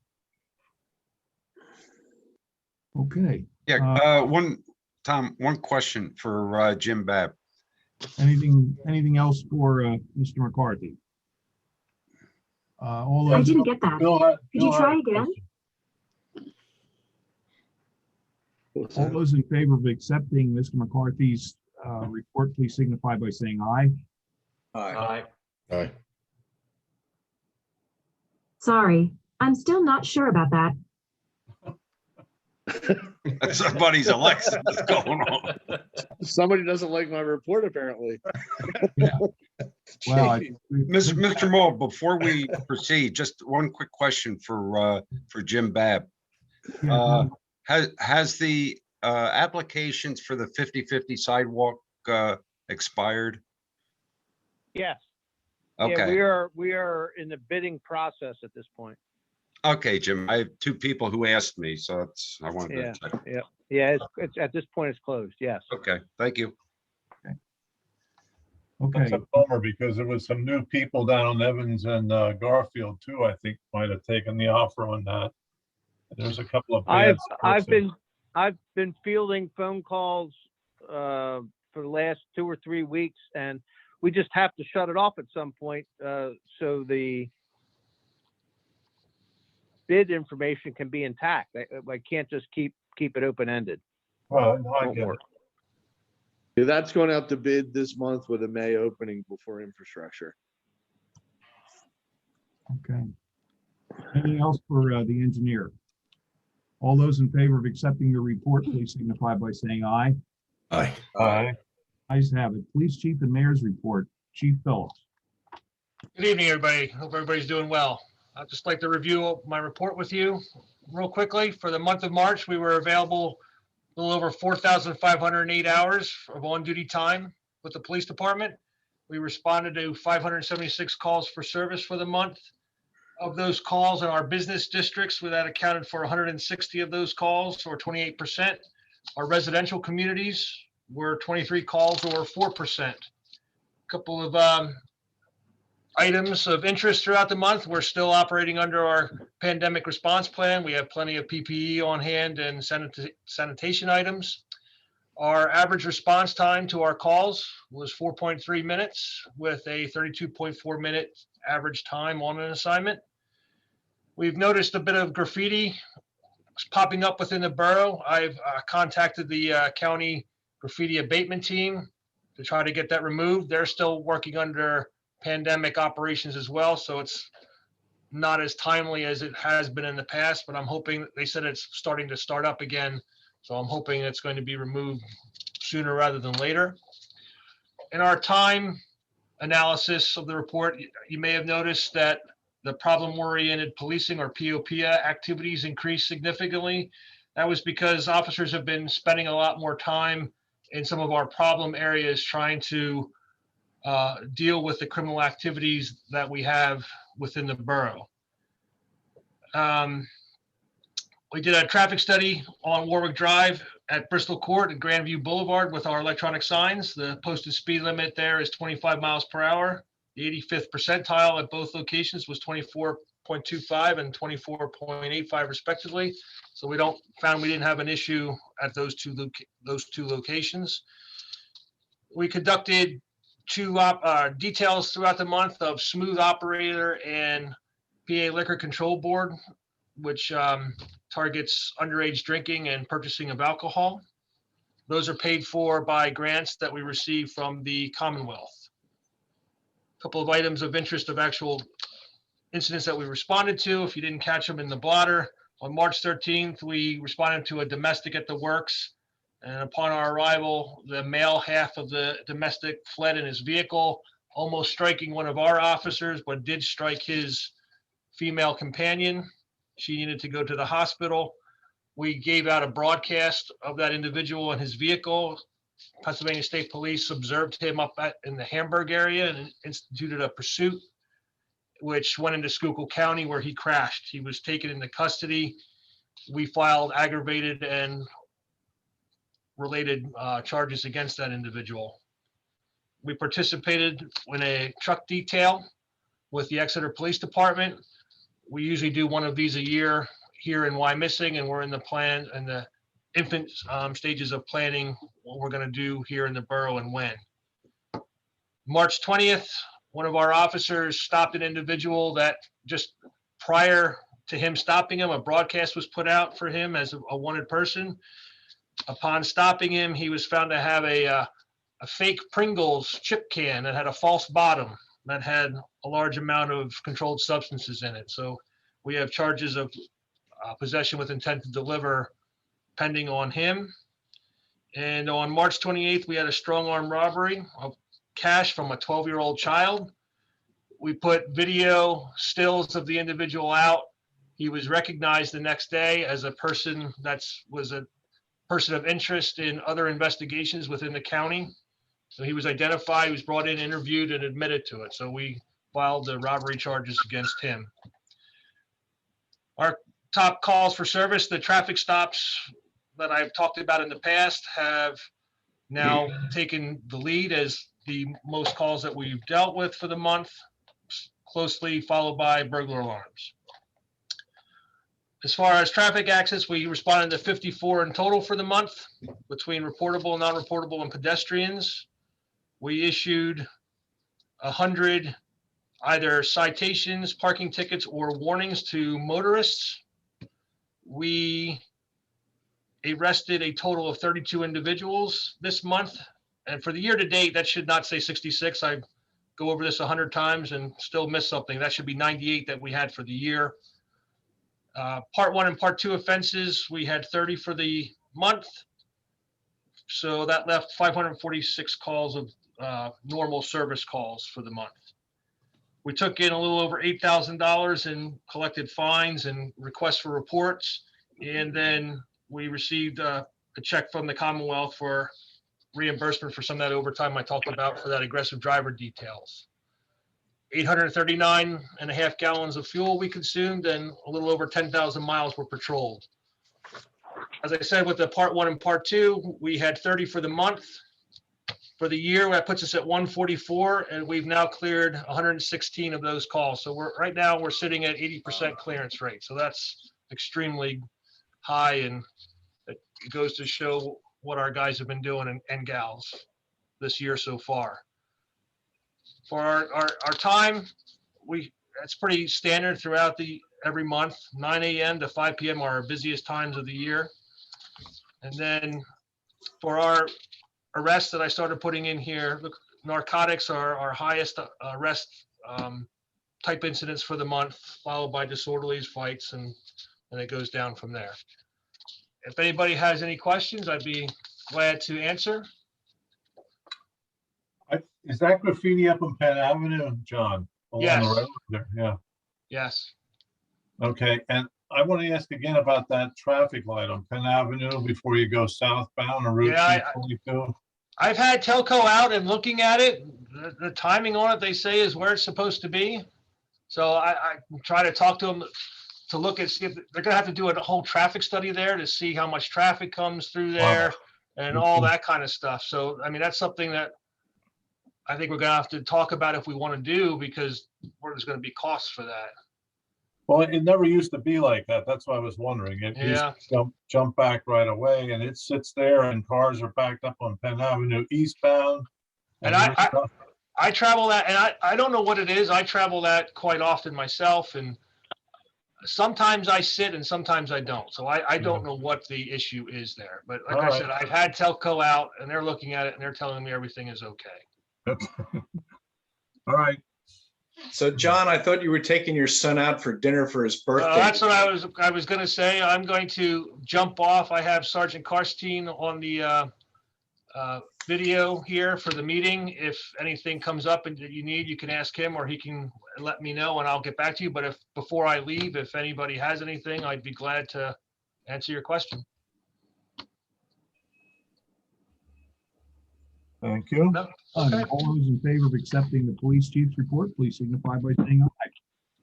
Okay. Yeah, one question for Jim Babb. Anything else for Mr. McCarthy? All I those, didn't get that. Could you try again? all those in favor of accepting Mr. McCarthy's report, please signify by saying aye. Aye. Aye. Sorry, I'm still not sure about that. Somebody's Alexa is going on. Somebody doesn't like my report, apparently. Yeah. Well, Mr. Moll, before we proceed, just one quick question for Jim Babb. Has the applications for the 50/50 sidewalk expired? Yes. Okay. Yeah, we are in the bidding process at this point. Okay, Jim, I have two people who asked me, so I wanted to check. Yeah. It's at this point it's closed. Yes. Okay, thank you. That's okay. a bummer because there was some new people down on Evans and Garfield too, I think might have taken the offer on that. There's a couple of bad I've sports I've been fielding phone calls for the last 2 or 3 weeks, and we just have to shut it off at some point so the bid information can be intact. I can't just keep it open-ended. Well, no, I Won't get work. it. Yeah, that's going out to bid this month with a May opening before infrastructure. Okay. Anything else for the engineer? All those in favor of accepting your report, please signify by saying aye. Aye. Aye. Ayes have it. Police chief and mayor's report. Chief Phillips. Good evening, everybody. Hope everybody's doing well. I'd just like to review my report with you real quickly. For the month of March, we were available a little over 4,508 hours of on-duty time with the police department. We responded to 576 calls for service for the month. Of those calls in our business districts, that accounted for 160 of those calls, or 28%. Our residential communities were 23 calls, or 4%. A couple of items of interest throughout the month. We're still operating under our pandemic response plan. We have plenty of PPE on hand and sanitation items. Our average response time to our calls was 4.3 minutes with a 32.4 minute average time on an assignment. We've noticed a bit of graffiti popping up within the borough. I've contacted the county graffiti abatement team to try to get that removed. They're still working under pandemic operations as well, so it's not as timely as it has been in the past, but I'm hoping, they said it's starting to start up again, so I'm hoping it's going to be removed sooner rather than later. In our time analysis of the report, you may have noticed that the problem-oriented policing or POPA activities increased significantly. That was because officers have been spending a lot more time in some of our problem areas trying to deal with the criminal activities that we have within the borough. We did a traffic study on Warwick Drive at Bristol Court and Grandview Boulevard with our electronic signs. The posted speed limit there is 25 miles per hour. The 85th percentile at both locations was 24.25 and 24.85 respectively. So we didn't have an issue at those two locations. We conducted two details throughout the month of Smooth Operator and PA Liquor Control Board, which targets underage drinking and purchasing of alcohol. Those are paid for by grants that we receive from the Commonwealth. A couple of items of interest of actual incidents that we responded to, if you didn't catch them in the blotter. On March 13th, we responded to a domestic at the works. And upon our arrival, the male half of the domestic fled in his vehicle, almost striking one of our officers, but did strike his female companion. She needed to go to the hospital. We gave out a broadcast of that individual and his vehicle. Pennsylvania State Police observed him up in the Hamburg area and instituted a pursuit, which went into Schuylkill County where he crashed. He was taken into custody. We filed aggravated and related charges against that individual. We participated in a truck detail with the Exeter Police Department. We usually do one of these a year here in Wyomissing, and we're in the infant stages of planning what we're going to do here in the borough and when. March 20th, one of our officers stopped an individual that just prior to him stopping him, a broadcast was put out for him as a wanted person. Upon stopping him, he was found to have a fake Pringles chip can that had a false bottom that had a large amount of controlled substances in it. So we have charges of possession with intent to deliver pending on him. And on March 28th, we had a strong arm robbery of cash from a 12-year-old child. We put video stills of the individual out. He was recognized the next day as a person was a person of interest in other investigations within the county. So he was identified, he was brought in, interviewed, and admitted to it. So we filed the robbery charges against him. Our top calls for service, the traffic stops that I've talked about in the past have now taken the lead as the most calls that we've dealt with for the month, closely followed by burglar alarms. As far as traffic accidents, we responded to 54 in total for the month between reportable, non-reportable, and pedestrians. We issued 100 either citations, parking tickets, or warnings to motorists. We arrested a total of 32 individuals this month. And for the year to date, that should not say 66. I go over this 100 times and still miss something. That should be 98 that we had for the year. Part 1 and Part 2 offenses, we had 30 for the month. So that left 546 calls of normal service calls for the month. We took in a little over $8,000 in collected fines and requests for reports. And then we received a check from the Commonwealth for reimbursement for some of that overtime I talked about for that aggressive driver details. 839.5 gallons of fuel we consumed and a little over 10,000 miles were patrolled. As I said, with the Part 1 and Part 2, we had 30 for the month. For the year, that puts us at 144, and we've now cleared 116 of those calls. So right now we're sitting at 80% clearance rate. So that's extremely high, and it goes to show what our guys have been doing and gals this year so far. For our time, it's pretty standard throughout every month. 9 a.m. to 5 p.m. are our busiest times of the year. And then for our arrests that I started putting in here, look, narcotics are our highest arrest type incidents for the month, followed by disorderlies, fights, and it goes down from there. If anybody has any questions, I'd be glad to answer. Is that graffiti up on Penn Avenue, John? Along the Yes. road there? Yeah. Yes. Okay, and I want to ask again about that traffic light on Penn Avenue before you go southbound on Route Yeah, 222. I've had Telco out and looking at it. The timing on it, they say, is where it's supposed to be. So I try to talk to them to look at, see if they're gonna have to do a whole traffic study there to see how much traffic comes through there and all that kind of stuff. So, I mean, that's something that I think we're gonna have to talk about if we want to do, because there's gonna be costs for that. Well, it never used to be like that. That's why I was wondering. It used Yeah. to jump back right away, and it sits there and cars are backed up on Penn Avenue eastbound. And I travel that, and I don't know what it is. I travel that quite often myself, and sometimes I sit and sometimes I don't. So I don't know what the issue is there. But like I said, I've had Telco out and they're looking at it and they're telling me everything is okay. All right. So John, I thought you were taking your son out for dinner for his birthday. That's what I was going to say. I'm going to jump off. I have Sergeant Karstein on the video here for the meeting. If anything comes up and that you need, you can ask him or he can let me know and I'll get back to you. But if before I leave, if anybody has anything, I'd be glad to answer your question. Thank you. No? Okay. All those in favor of accepting the police chief's report, please signify by saying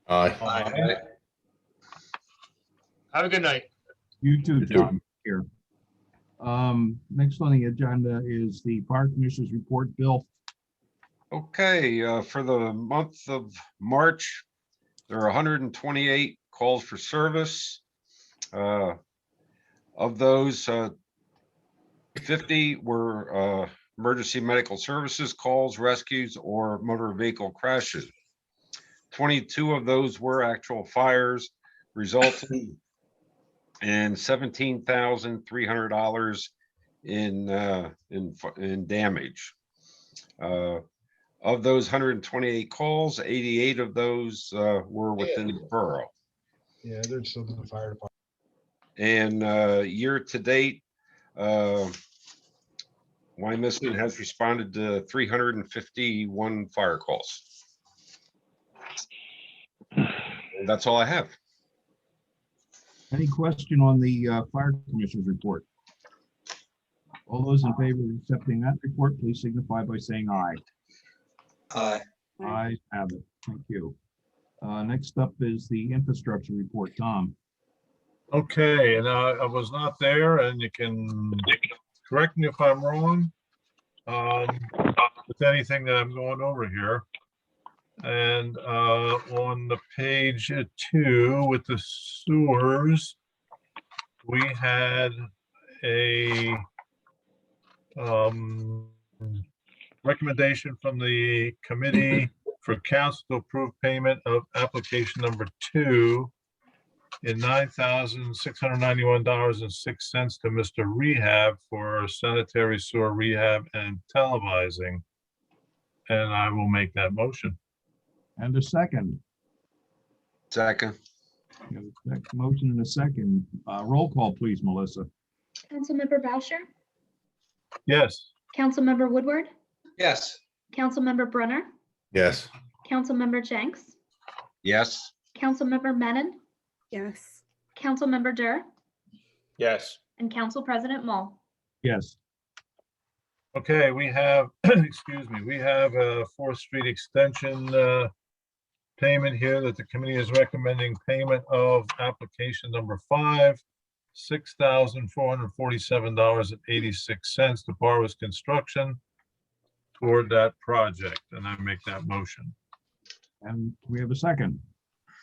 aye. Aye. Have a good night. You too, You too. John. Here. Next on the agenda is the fire commissioner's report. Bill. Okay, for the month of March, there are 128 calls for service. Of those, 50 were emergency medical services calls, rescues, or motor vehicle crashes. 22 of those were actual fires, resulting in $17,300 in damage. Of those 128 calls, 88 of those were within the borough. Yeah, there's something in the fire department. And year to date, Wyomissing has responded to 351 fire calls. And that's all I have. Any question on the fire commissioner's report? All those in favor of accepting that report, please signify by saying aye. Aye. Ayes have it. Thank you. Next up is the infrastructure report. Tom. Okay, and I was not there, and you can correct me if I'm wrong with anything that I'm going over here. And on the page 2 with the sewers, we had a recommendation from the committee for council to approve payment of application number 2 in $9,691.06 to Mr. Rehab for sanitary sewer rehab and televising. And I will make that motion. And a second. Second. Motion and a second. Roll call, please, Melissa. Councilmember Boucher, Yes. Councilmember Woodward, Yes. Councilmember Brunner, Yes. Councilmember Jenks, Yes. Councilmember Menon, Yes. Councilmember Durr, Yes. and Council President Mull. Yes. Okay, we have, excuse me, we have a 4th Street extension payment here that the committee is recommending payment of application number 5, $6,447.86 to Barwas Construction toward that project, and I make that motion. And we have a second.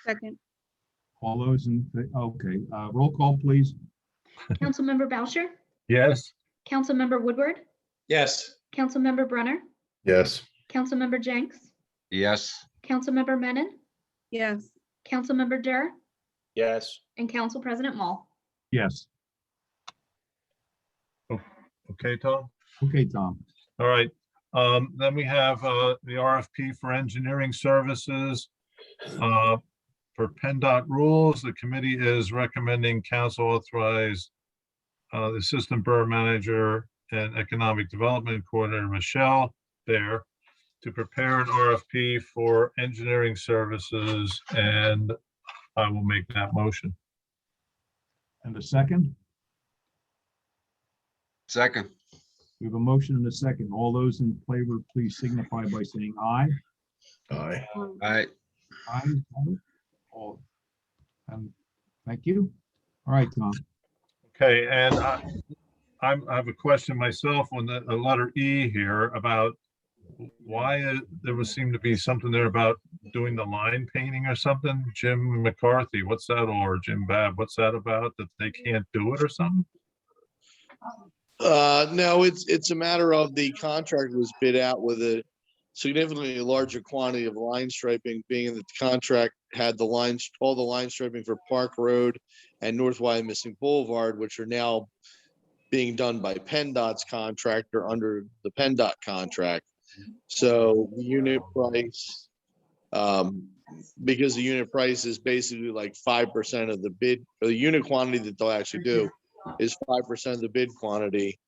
Second. All those in, okay, roll call, please. Councilmember Boucher, Yes. Councilmember Woodward, Yes. Councilmember Brunner, Yes. Councilmember Jenks, Yes. Councilmember Menon, Yes. Councilmember Durr, Yes. and Council President Mull. Yes. Okay, Tom? Okay, Tom. All right. Then we have the RFP for engineering services. For PennDOT rules, the committee is recommending council authorize the Assistant Borough Manager and Economic Development Coordinator, Michelle, there to prepare an RFP for engineering services, and I will make that motion. And a second? Second. We have a motion and a second. All those in favor, please signify by saying aye. Aye. Aye. Aye. All. Thank you. All right, Tom. Okay, and I have a question myself on the letter E here about why there would seem to be something there about doing the line painting or something. Jim McCarthy, what's that? Or Jim Babb, what's that about? That they can't do it or something? No, it's a matter of the contract was bid out with a significantly larger quantity of line striping, being that the contract had all the line striping for Park Road and North Wyomissing Boulevard, which are now being done by PennDOT's contractor under the PennDOT contract. So the unit price, because the unit price is basically like 5% of the bid, or the unit quantity that they'll actually do is 5% of the bid quantity.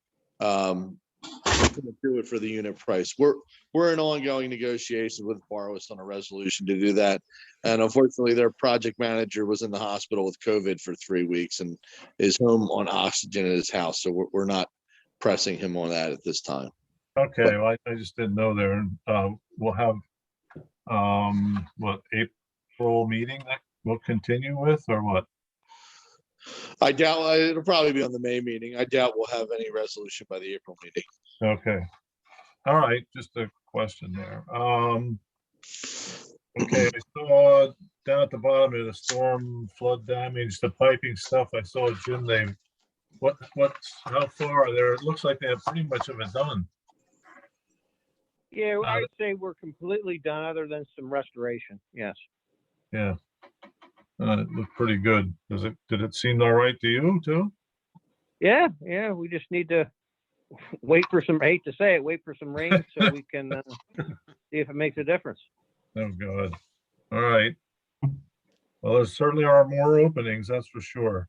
Do it for the unit price. We're in ongoing negotiations with Barwis on a resolution to do that. And unfortunately, their project manager was in the hospital with COVID for 3 weeks and is home on oxygen at his house. So we're not pressing him on that at this time. Okay, well, I just didn't know there. We'll have, what, April meeting that we'll continue with, or what? I doubt it'll probably be on the May meeting. I doubt we'll have any resolution by the April meeting. Okay. All right, just a question there. Okay, I saw down at the bottom of the storm flood damage, the piping stuff. I saw Jim, how far are there? It looks like they have pretty much of it done. Yeah, I would say we're completely done other than some restoration. Yes. Yeah. It looked pretty good. Did it seem all right to you too? Yeah, we just need to wait for some, I hate to say it, wait for some rain so we can see if it makes a difference. Oh, good. All right. Well, there certainly are more openings, that's for sure.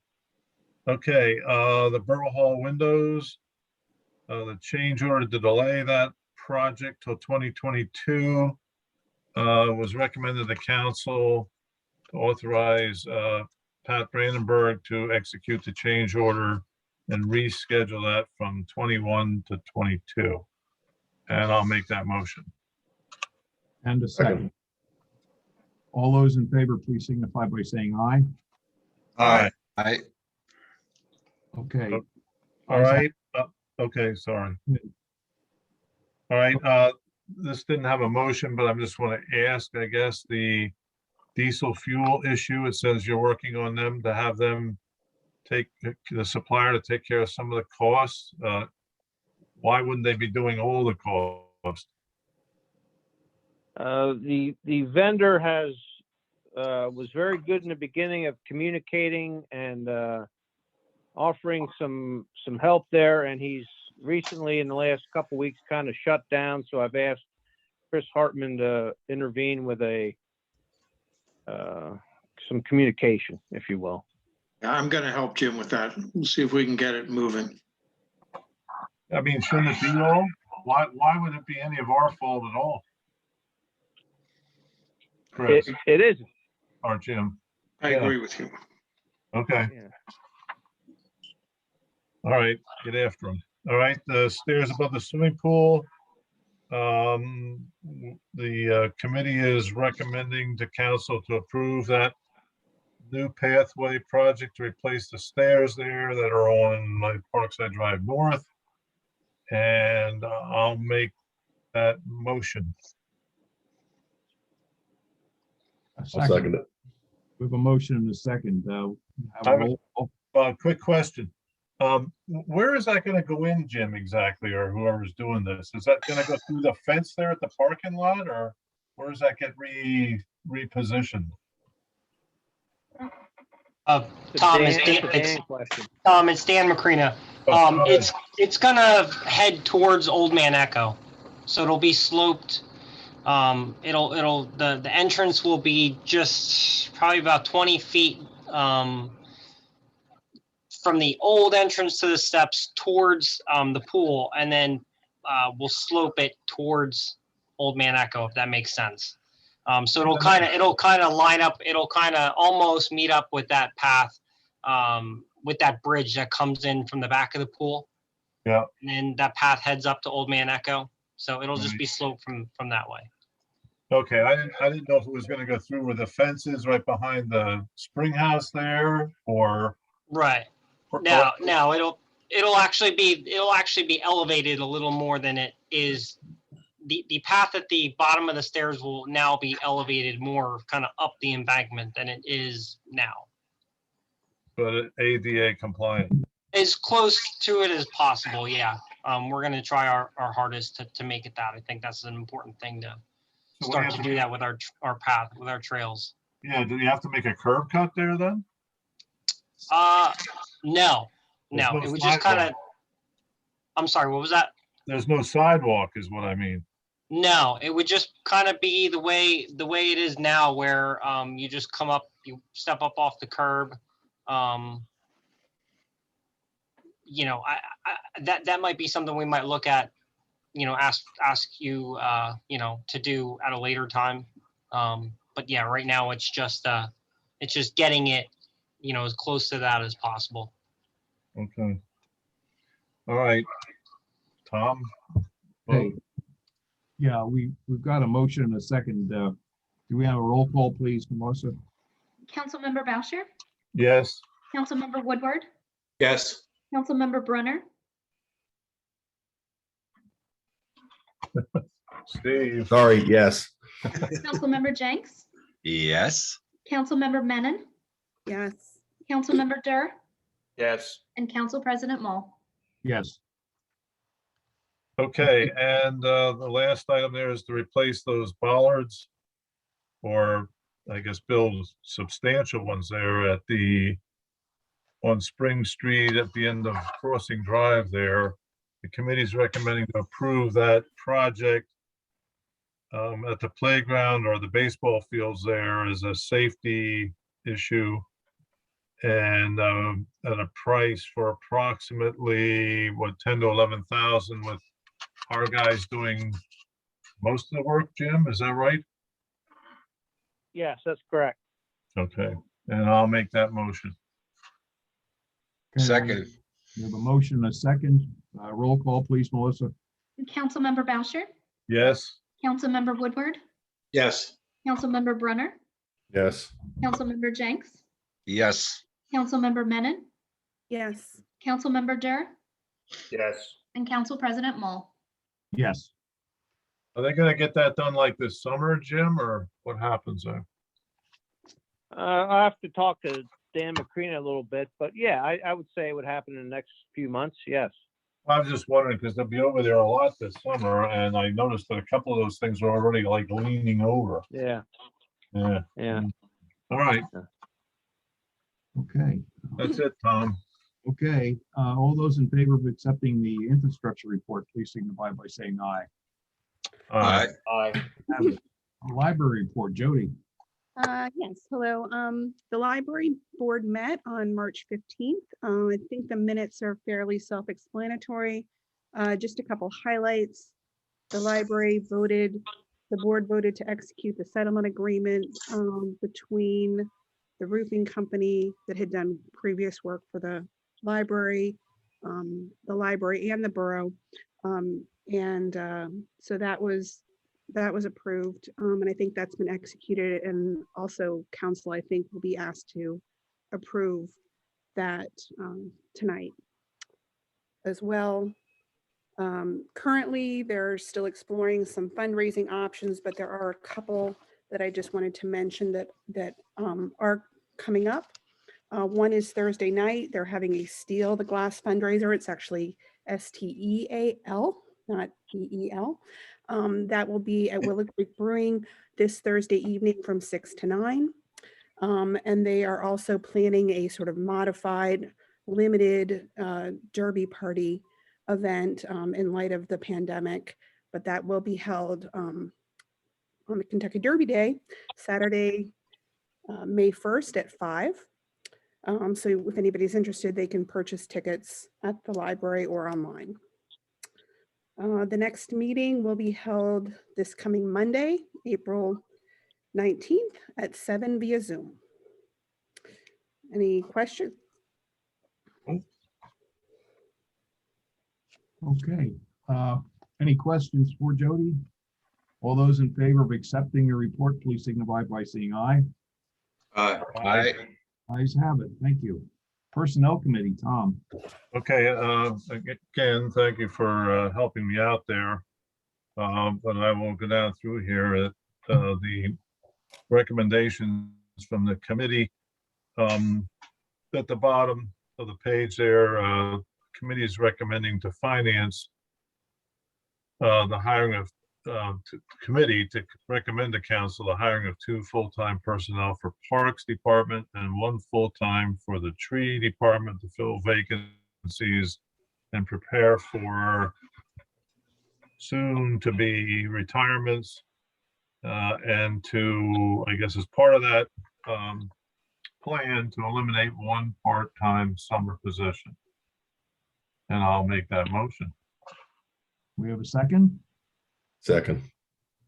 Okay, the Borough Hall windows, the change order to delay that project till 2022 was recommended to council to authorize Pat Brandenburg to execute the change order and reschedule that from 21 to 22. And I'll make that motion. And a second. All those in favor, please signify by saying aye. Aye. Aye. Okay. All right. Okay, sorry. All right. This didn't have a motion, but I just want to ask, I guess, the diesel fuel issue. It says you're working on them to have them take the supplier to take care of some of the costs. Why wouldn't they be doing all the costs? The vendor was very good in the beginning of communicating and offering some help there, and he's recently in the last couple weeks kind of shut down. So I've asked Chris Hartman to intervene with some communication, if you will. I'm going to help Jim with that. We'll see if we can get it moving. I mean, shouldn't it be all? Why would it be any of our fault at all? Chris. It isn't. Or Jim. I agree with you. Okay. Yeah. All right, get after them. All right, the stairs above the swimming pool. The committee is recommending to council to approve that new pathway project to replace the stairs there that are on Parkside Drive North. And I'll make that motion. A I'll second it. We have a motion and a second. I have a quick question. Where is that going to go in, Jim, exactly, or whoever's doing this? Is that going to go through the fence there at the parking lot, or where does that get repositioned? Tom, it's Dan Macrina. It's gonna head towards Old Man Echo, so it'll be sloped. The entrance will be just probably about 20 feet from the old entrance to the steps towards the pool, and then we'll slope it towards Old Man Echo, if that makes sense. So it'll kind of line up, it'll kind of almost meet up with that path, with that bridge that comes in from the back of the pool. Yeah. And then that path heads up to Old Man Echo. So it'll just be sloped from that way. Okay, I didn't know if it was gonna go through where the fence is right behind the spring house there, or. Right. Now it'll actually be elevated a little more than it is. The path at the bottom of the stairs will now be elevated more kind of up the embankment than it is now. But ADA compliant. As close to it as possible, yeah. We're gonna try our hardest to make it that. I think that's an important thing to So we start have to to- do that with our path, with our trails. Yeah, do you have to make a curb cut there then? No, There's no it would just kind of, sidewalk. I'm sorry, what was that? There's no sidewalk is what I mean. No, it would just kind of be the way it is now, where you just come up, you step up off the curb. You know, that might be something we might look at, you know, ask you, you know, to do at a later time. But yeah, right now it's just getting it, you know, as close to that as possible. Okay. All right. Tom? Hey. Yeah, we've got a motion and a second. Do we have a roll call, please, Melissa? Councilmember Bauscher, Yes. Councilmember Woodward, Yes. Councilmember Brunner, Steve? Sorry, yes. Councilmember Jenks, Yes. Councilmember Menon, Yes. Councilmember Durr, Yes. and Council President Mull. Yes. Okay, and the last item there is to replace those bollards, or I guess build substantial ones there on Spring Street at the end of Crossing Drive there. The committee's recommending to approve that project at the playground or the baseball fields there as a safety issue. And at a price for approximately, 10 to 11,000, with our guys doing most of the work. Jim, is that right? Yes, that's correct. Okay, and I'll make that motion. Okay, Second. We have a motion and a second. Roll call, please, Melissa. Councilmember Bauscher, Yes. Councilmember Woodward, Yes. Councilmember Brunner, Yes. Councilmember Jenks, Yes. Councilmember Menon, Yes. Councilmember Durr, Yes. and Council President Mull. Yes. Are they gonna get that done like this summer, Jim, or what happens there? I have to talk to Dan McCreen a little bit, but yeah, I would say it would happen in the next few months. Yes. I was just wondering, because they'll be over there a lot this summer, and I noticed that a couple of those things are already like leaning over. Yeah. Yeah. Yeah. All right, Okay. that's it, Tom. Okay. All those in favor of accepting the infrastructure report, please signify by saying aye. All right. Aye. Have it. Library report, Jody. Yes, hello. The library board met on March 15th. I think the minutes are fairly self-explanatory. Just a couple highlights. The board voted to execute the settlement agreement between the roofing company that had done previous work for the library and the borough. So that was approved, and I think that's been executed, and also council, I think, will be asked to approve that tonight as well. Currently, they're still exploring some fundraising options, but there are a couple that I just wanted to mention that are coming up. One is Thursday night. They're having a Steal the Glass fundraiser. It's actually STEAL, not EEL. That will be at Willow Creek Brewing this Thursday evening from 6 to 9. And they are also planning a sort of modified, limited derby party event in light of the pandemic, but that will be held on the Kentucky Derby Day, Saturday, May 1st at 5. So if anybody's interested, they can purchase tickets at the library or online. The next meeting will be held this coming Monday, April 19th at 7 via Zoom. Any questions? Okay, any questions for Jody? All those in favor of accepting the report, please signify by saying aye. Aye. Ayes have it. Thank you. Personnel Committee, Tom. Okay, again, thank you for helping me out there. But I will go down through here at the recommendations from the committee. At the bottom of the page there, committee is recommending to finance the hiring of committee to recommend to council the hiring of 2 full-time personnel for Parks Department and 1 full-time for the Tree Department to fill vacancies and prepare for soon-to-be retirements. And to, I guess, as part of that plan, to eliminate 1 part-time summer position. And I'll make that motion. We have a second. Second.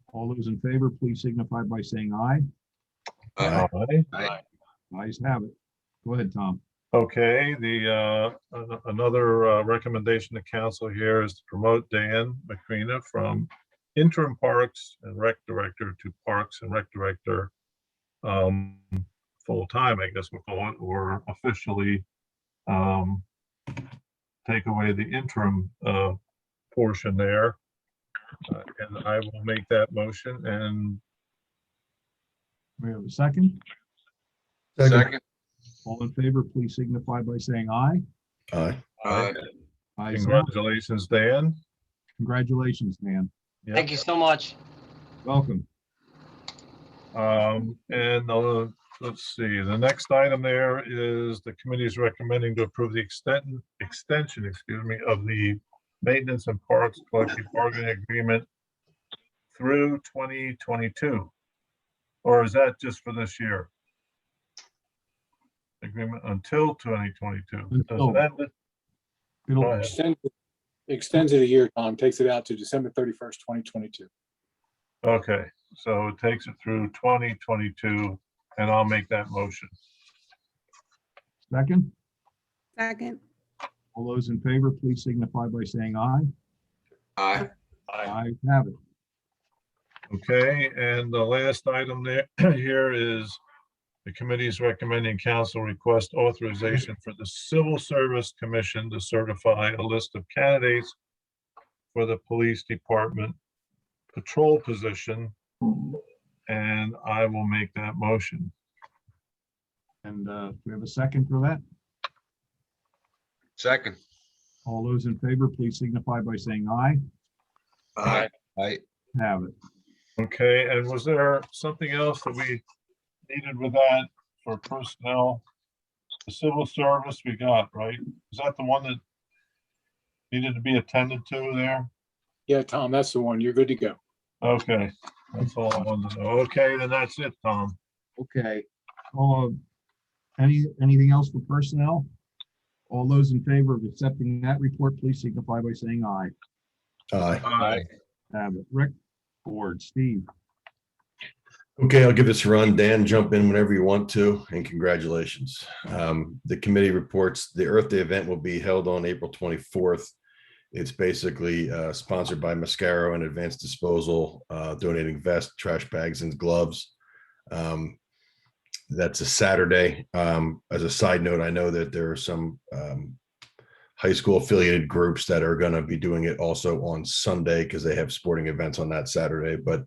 All those in favor, please signify by saying aye. Aye. Ayes have it. Go ahead, Tom. Okay, another recommendation to council here is to promote Dan McCrena from interim Parks and Rec Director to Parks and Rec Director full-time, I guess we'll call it, or officially take away the interim portion there. And I will make that motion, and We have a second. Second. All in favor, please signify by saying aye. Aye. Aye. Ayes have it. congratulations, Dan. Congratulations, man. Yep. Thank you so much. Welcome. And let's see, the next item there is the committee is recommending to approve the extension, excuse me, of the Maintenance and Parks Collective Bargaining Agreement through 2022. Or is that just for this year? Agreement until 2022. Does Until. it end it? It'll- Go ahead. Extends it a year, Tom, takes it out to December 31st, 2022. Okay, so it takes it through 2022, and I'll make that motion. Second. Second. All those in favor, please signify by saying aye. Aye. Ayes have it. Okay, and the last item there here is the committee is recommending council request authorization for the Civil Service Commission to certify a list of candidates for the police department patrol position. And I will make that motion. And we have a second for that. Second. All those in favor, please signify by saying aye. Aye. Aye. Have it. Okay, and was there something else that we needed with that for personnel? The civil service we got, right? Is that the one that needed to be attended to there? Yeah, Tom, that's the one. You're good to go. Okay, that's all I wanted to know. Okay, then that's it, Tom. Okay. Anything else for personnel? All those in favor of accepting that report, please signify by saying aye. Aye. Aye. Have it. Rick, Board, Steve. Okay, I'll give this a run. Dan, jump in whenever you want to, and congratulations. The committee reports the Earth Day event will be held on April 24th. It's basically sponsored by Mascaro and Advanced Disposal, donating vests, trash bags, and gloves. That's a Saturday. As a side note, I know that there are some high school affiliated groups that are going to be doing it also on Sunday because they have sporting events on that Saturday. But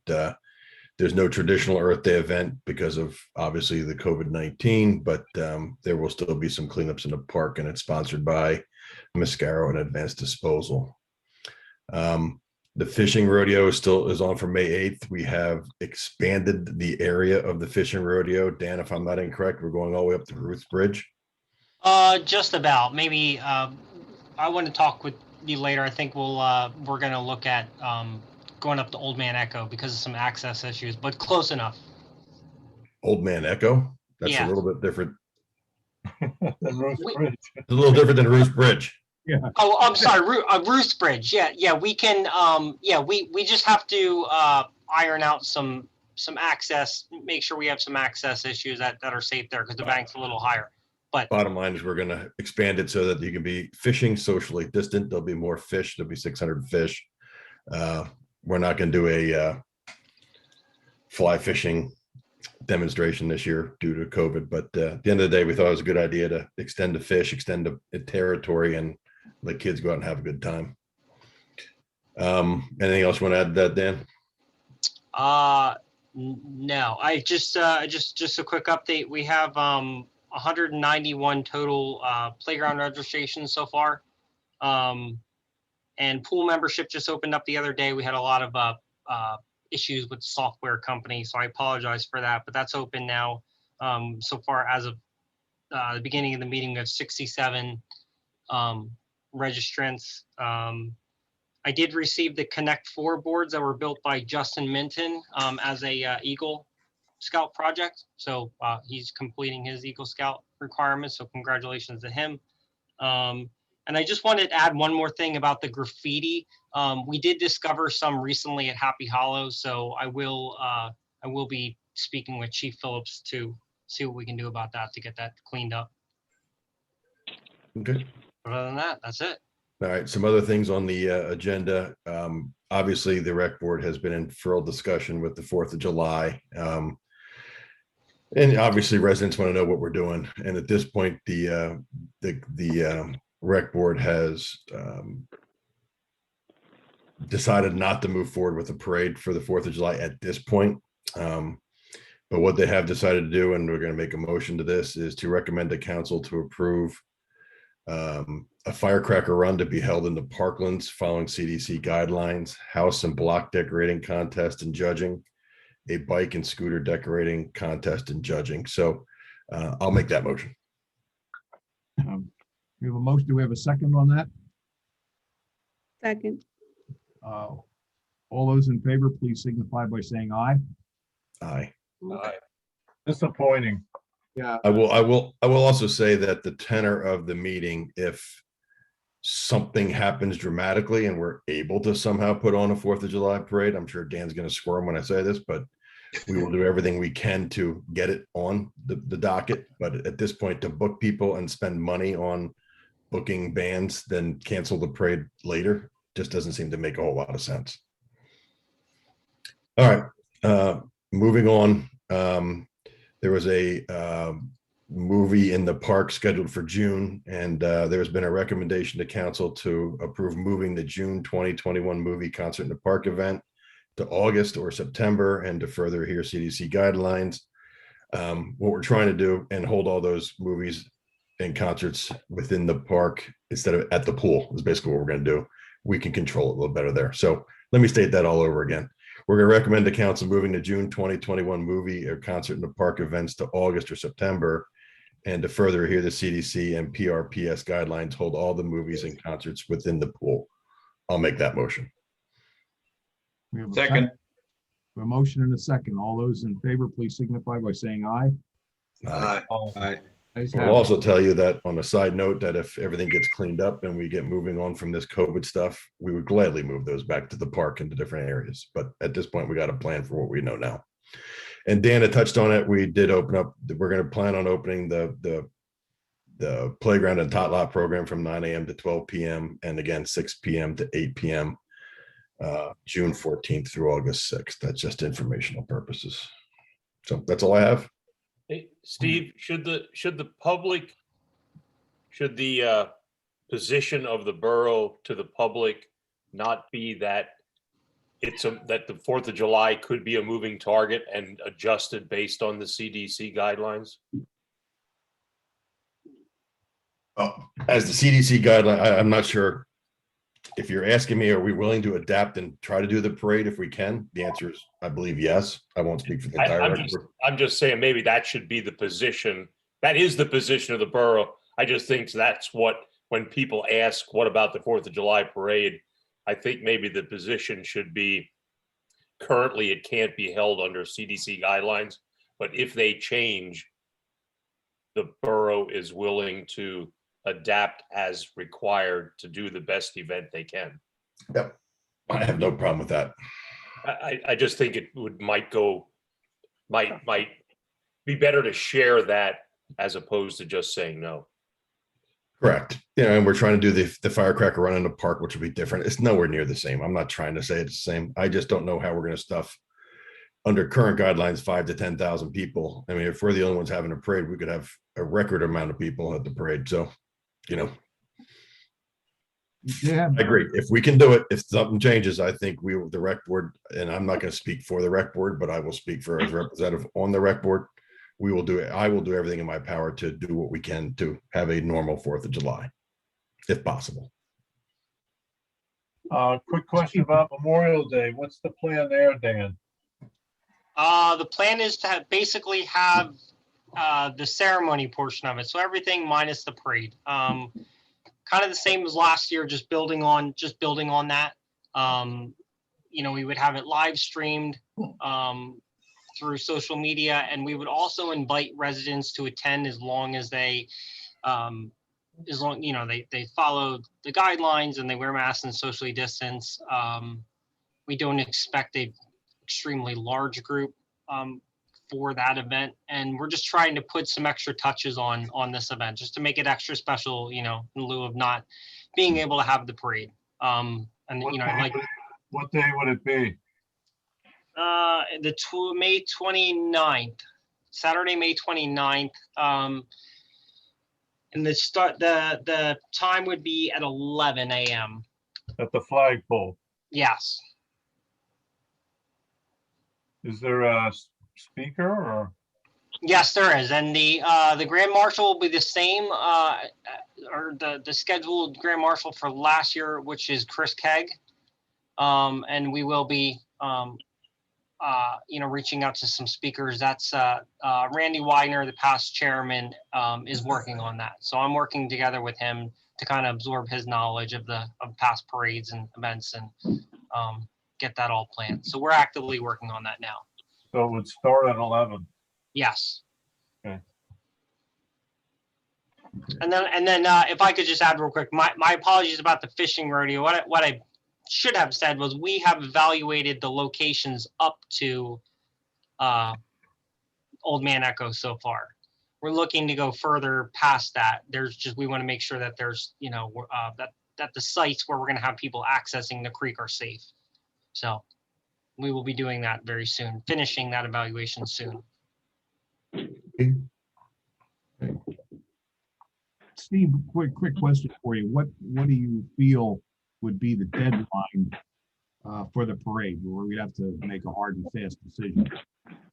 there's no traditional Earth Day event because of obviously the COVID-19, but there will still be some cleanups in the park, and it's sponsored by Mascaro and Advanced Disposal. The fishing rodeo is on for May 8th. We have expanded the area of the fishing rodeo. Dan, if I'm not incorrect, we're going all the way up to Ruth's Bridge. Just about. Maybe I want to talk with you later. I think we're going to look at going up to Old Man Echo because of some access issues, but close enough. Old Man Echo? That's Yeah. a little bit different. Ruth's Bridge. It's a little different than Ruth's Bridge. Yeah. Oh, I'm sorry, Ruth's Bridge. Yeah, we can, yeah, we just have to iron out some access, make sure we have some access issues that are safe there because the bank's a little higher. But Bottom line is we're going to expand it so that you can be fishing socially distant. There'll be more fish. There'll be 600 fish. We're not going to do a fly fishing demonstration this year due to COVID. But at the end of the day, we thought it was a good idea to extend the fish, extend the territory, and let kids go out and have a good time. Anything else you want to add to that, Dan? No, I just a quick update. We have 191 total playground registrations so far. And pool membership just opened up the other day. We had a lot of issues with the software company, so I apologize for that, but that's open now. So far as of the beginning of the meeting, we have 67 registrants. I did receive the Connect 4 boards that were built by Justin Minton as a Eagle Scout project. So he's completing his Eagle Scout requirements. So congratulations to him. And I just wanted to add one more thing about the graffiti. We did discover some recently at Happy Hollow. So I will be speaking with Chief Phillips to see what we can do about that to get that cleaned up. Okay. Other than that, that's it. All right, some other things on the agenda. Obviously, the rec board has been in full discussion with the 4th of July. And obviously residents want to know what we're doing. And at this point, the rec board has decided not to move forward with a parade for the 4th of July at this point. But what they have decided to do, and we're going to make a motion to this, is to recommend the council to approve a firecracker run to be held in the parklands following CDC guidelines, house and block decorating contest and judging, a bike and scooter decorating contest and judging. So I'll make that motion. We have a motion. Do we have a second on that? Second. All those in favor, please signify by saying aye. Aye. Disappointing. Yeah. I will also say that the tenor of the meeting, if something happens dramatically and we're able to somehow put on a 4th of July parade, I'm sure Dan's going to squirm when I say this, but we will do everything we can to get it on the docket. But at this point, to book people and spend money on booking bands, then cancel the parade later, just doesn't seem to make a whole lot of sense. All right, moving on. There was a movie in the park scheduled for June, and there's been a recommendation to council to approve moving the June 2021 movie Concert in the Park event to August or September, and to further adhere CDC guidelines. What we're trying to do and hold all those movies and concerts within the park instead of at the pool is basically what we're going to do. We can control it a little better there. So let me state that all over again. We're going to recommend to council moving the June 2021 movie or concert in the park events to August or September, and to further adhere the CDC and PRPS guidelines, hold all the movies and concerts within the pool. I'll make that motion. We have a Second. A motion and a second. All those in favor, please signify by saying aye. Aye. Ayes have I'll it. also tell you that on a side note, that if everything gets cleaned up and we get moving on from this COVID stuff, we would gladly move those back to the park into different areas. But at this point, we got a plan for what we know now. And Dan had touched on it. We did open up, we're going to plan on opening the playground and tot lot program from 9 a.m. to 12 p.m. and again, 6 p.m. to 8 p.m. June 14th through August 6th. That's just informational purposes. So that's all I have. Hey, Steve, should the position of the borough to the public not be that that the 4th of July could be a moving target and adjusted based on the CDC guidelines? As the CDC guideline, I'm not sure if you're asking me, are we willing to adapt and try to do the parade if we can? The answer is, I believe, yes. I won't speak for the entire I'm just saying maybe that should be the position. That is the position of the borough. I just think that's what, when people ask, what about the 4th of July parade? I think maybe the position should be, currently it can't be held under CDC guidelines, but if they change, the borough is willing to adapt as required to do the best event they can. Yep. I have no problem with that. I just think it might be better to share that as opposed to just saying no. Correct. And we're trying to do the firecracker run in the park, which will be different. It's nowhere near the same. I'm not trying to say it's the same. I just don't know how we're going to stuff under current guidelines, 5,000 to 10,000 people. I mean, if we're the only ones having a parade, we could have a record amount of people at the parade. So, Yeah, I agree. If we can do it, if something changes, I think the rec board, and I'm not going to speak for the rec board, but I will speak for as representative on the rec board. We will do it. I will do everything in my power to do what we can to have a normal 4th of July, if possible. Quick question about Memorial Day. What's the plan there, Dan? The plan is to basically have the ceremony portion of it. So everything minus the parade. Kind of the same as last year, just building on that. We would have it live streamed through social media, and we would also invite residents to attend as long as they follow the guidelines and they wear masks and socially distance. We don't expect a extremely large group for that event, and we're just trying to put some extra touches on this event just to make it extra special, in lieu of not being able to have the parade. What day would it be? May 29th, Saturday, May 29th. And the time would be at 11 a.m. At the flagpole. Yes. Is there a speaker or? Yes, there is. And the Grand Marshal will be the same, or the scheduled Grand Marshal for last year, which is Chris Kegg. And we will be, reaching out to some speakers. That's Randy Widener, the past chairman, is working on that. So I'm working together with him to kind of absorb his knowledge of past parades and events and get that all planned. So we're actively working on that now. So it would start at 11. Yes. Okay. And then if I could just add real quick, my apologies about the fishing rodeo. What I should have said was we have evaluated the locations up to Old Man Echo so far. We're looking to go further past that. We want to make sure that there's, that the sites where we're going to have people accessing the creek are safe. So we will be doing that very soon, finishing that evaluation soon. Steve, quick question for you. What do you feel would be the deadline for the parade, where we'd have to make a hard and fast decision?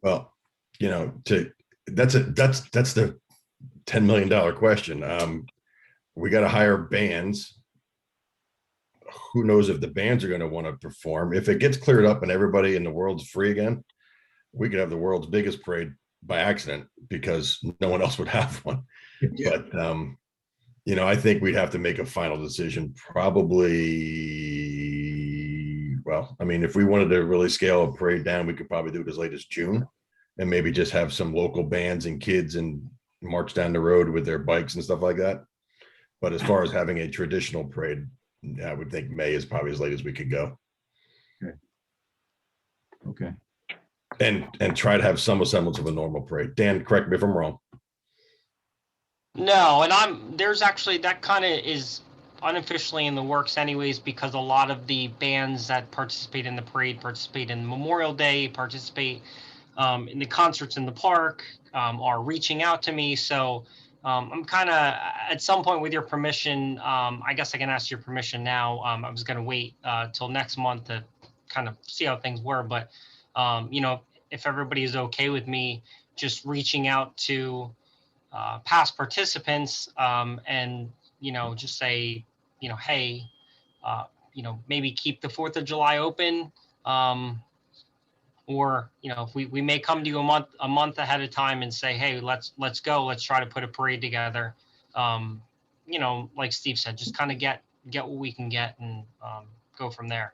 Well, that's the $10 million question. We got to hire bands. Who knows if the bands are going to want to perform? If it gets cleared up and everybody in the world's free again, we could have the world's biggest parade by accident because no one else would have one. Yeah. But I think we'd have to make a final decision probably. Well, I mean, if we wanted to really scale a parade down, we could probably do it as late as June and maybe just have some local bands and kids and march down the road with their bikes and stuff like that. But as far as having a traditional parade, I would think May is probably as late as we could go. Okay. And try to have some semblance of a normal parade. Dan, correct me if I'm wrong. No, and there's actually, that kind of is unofficially in the works anyways, because a lot of the bands that participate in the parade participate in Memorial Day, participate in the concerts in the park, are reaching out to me. So I'm kind of, at some point, with your permission, I guess I can ask your permission now. I was going to wait till next month to kind of see how things were, but if everybody is okay with me just reaching out to past participants and just say, hey, maybe keep the 4th of July open, or if we may come to you a month ahead of time and say, hey, let's go, let's try to put a parade together. Like Steve said, just kind of get what we can get and go from there.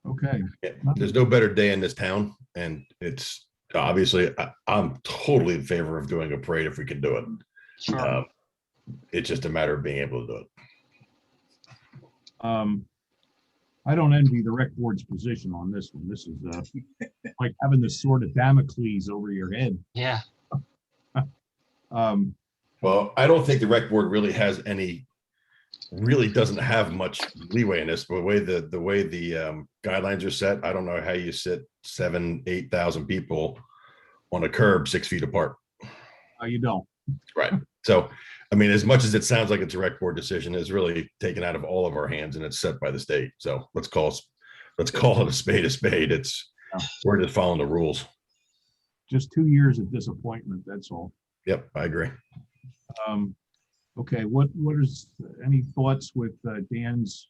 Okay. Yeah, there's no better day in this town, and it's obviously I'm totally in favor of doing a parade if we can do it. Sure. It's just a matter of being able to do it. I don't envy the rec board's position on this one. This is like having the sword of Damocles over your head. Yeah. Well, I don't think the rec board really doesn't have much leeway in this. The way the guidelines are set, I don't know how you sit 7,000-8,000 people on a curb 6 feet apart. You don't. Right. So, I mean, as much as it sounds like it's a rec board decision, it's really taken out of all of our hands and it's set by the state. So let's call it a spade a spade. We're just following the rules. Just 2 years of disappointment, that's all. Yep, I agree. Okay, what is, any thoughts with Dan's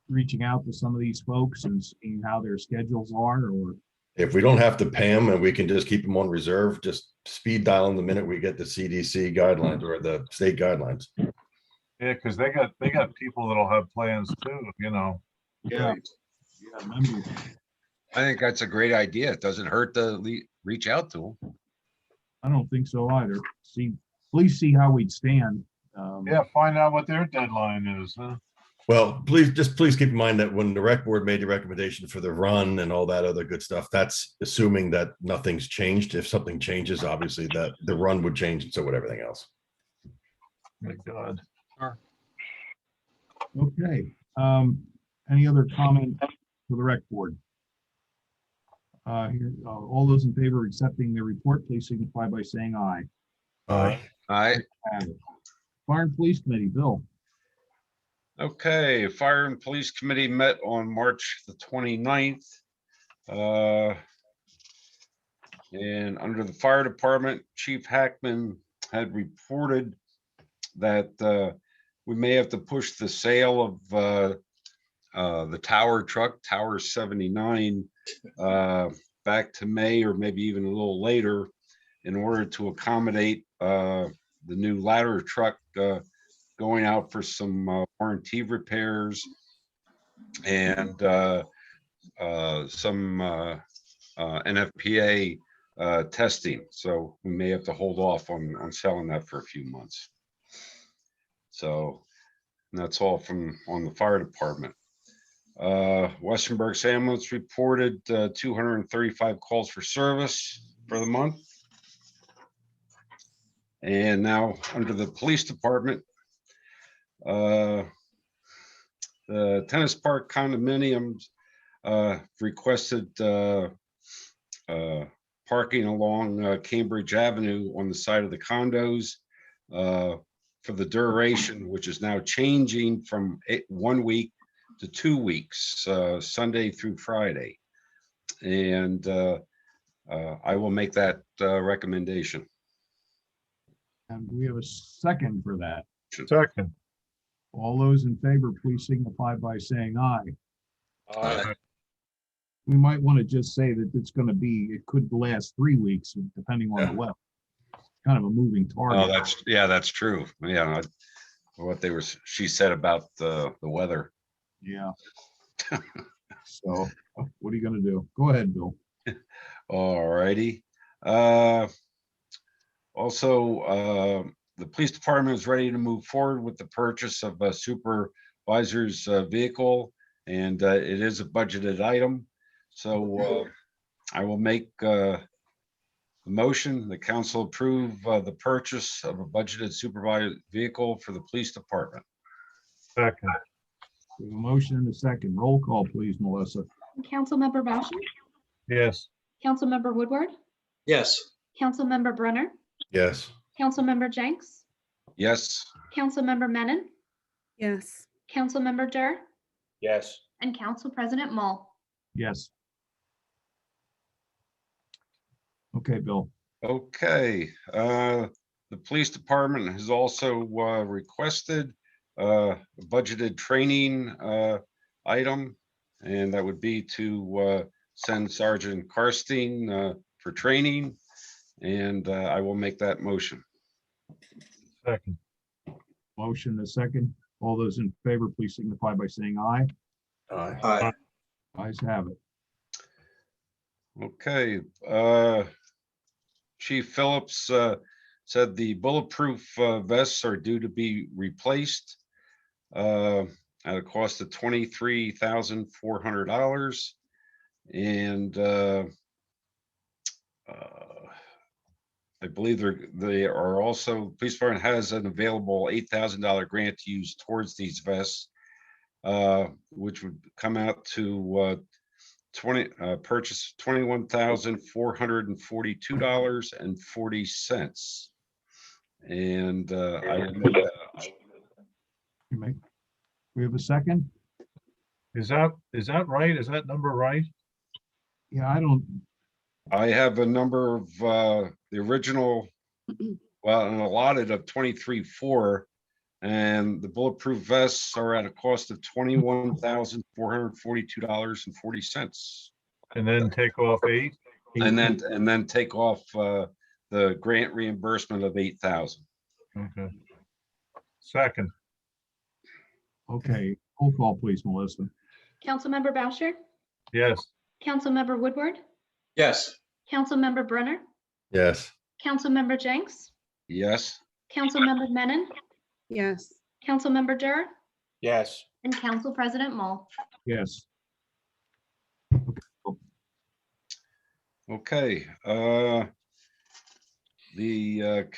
reaching out to some of these folks and seeing how their schedules are, or? If we don't have to pay them and we can just keep them on reserve, just speed dial them the minute we get the CDC guidelines or the state guidelines. Yeah, because they got people that'll have plans too, you know. Yeah. Yeah, members. I think that's a great idea. It doesn't hurt to reach out to them. I don't think so either. Please see how we'd stand. Yeah, find out what their deadline is, huh? Well, please keep in mind that when the rec board made the recommendation for the run and all that other good stuff, that's assuming that nothing's changed. If something changes, obviously that the run would change, and so would everything else. My God. Okay. Any other comment for the rec board? All those in favor of accepting the report, please signify by saying aye. Aye. Aye. Fire and Police Committee, Bill. Okay, Fire and Police Committee met on March the 29th. And under the fire department, Chief Hackman had reported that we may have to push the sale of the tower truck, Tower 79, back to May or maybe even a little later in order to accommodate the new ladder truck going out for some warranty repairs and some NFPA testing. So we may have to hold off on selling that for a few months. So that's all on the fire department. Western Berks Ambulance reported 235 calls for service for the month. And now under the police department, the tennis park condominiums requested parking along Cambridge Avenue on the side of the condos for the duration, which is now changing from 1 week to 2 weeks, Sunday through Friday. And I will make that recommendation. And we have a second for that. Second. All those in favor, please signify by saying aye. Aye. We might want to just say that it could last 3 weeks, depending on the weather. Kind of a moving target. Oh, that's true. Yeah, what she said about the weather. Yeah. So what are you going to do? Go ahead, Bill. All righty. Also, the police department is ready to move forward with the purchase of a supervisor's vehicle, and it is a budgeted item. So I will make the motion, the council approve the purchase of a budgeted supervised vehicle for the police department. Second. We have a motion and a second. Roll call, please, Melissa. Councilmember Bauschen, Yes. Councilmember Woodward, Yes. Councilmember Brunner, Yes. Councilmember Jenks, Yes. Councilmember Menon, Yes. Councilmember Durr, Yes. and Council President Mull. Yes. Okay, Bill. Okay, the police department has also requested a budgeted training item, and that would be to send Sergeant Karstein for training, and I will make that motion. Second. Motion and a second. All those in favor, please signify by saying aye. Aye. Aye. Ayes have it. Okay, Chief Phillips said the bulletproof vests are due to be replaced at a cost of $23,400. And I believe they are also, police department has an available $8,000 grant to use towards these vests, which would come out to purchase $21,442.40. And I will make that. We have a second? Is that right? Is that number right? Yeah, I have a number of the original, well, an allotted of 23.4, and the bulletproof vests are at a cost of $21,442.40. And then take off 8? And then take off the grant reimbursement of 8,000. Okay. Second. Okay, roll call, please, Melissa. Councilmember Boucher, Yes. Councilmember Woodward, Yes. Councilmember Brunner, Yes. Councilmember Jenks, Yes. Councilmember Menon, Yes. Councilmember Durr, Yes. and Council President Mull. Yes. Okay. The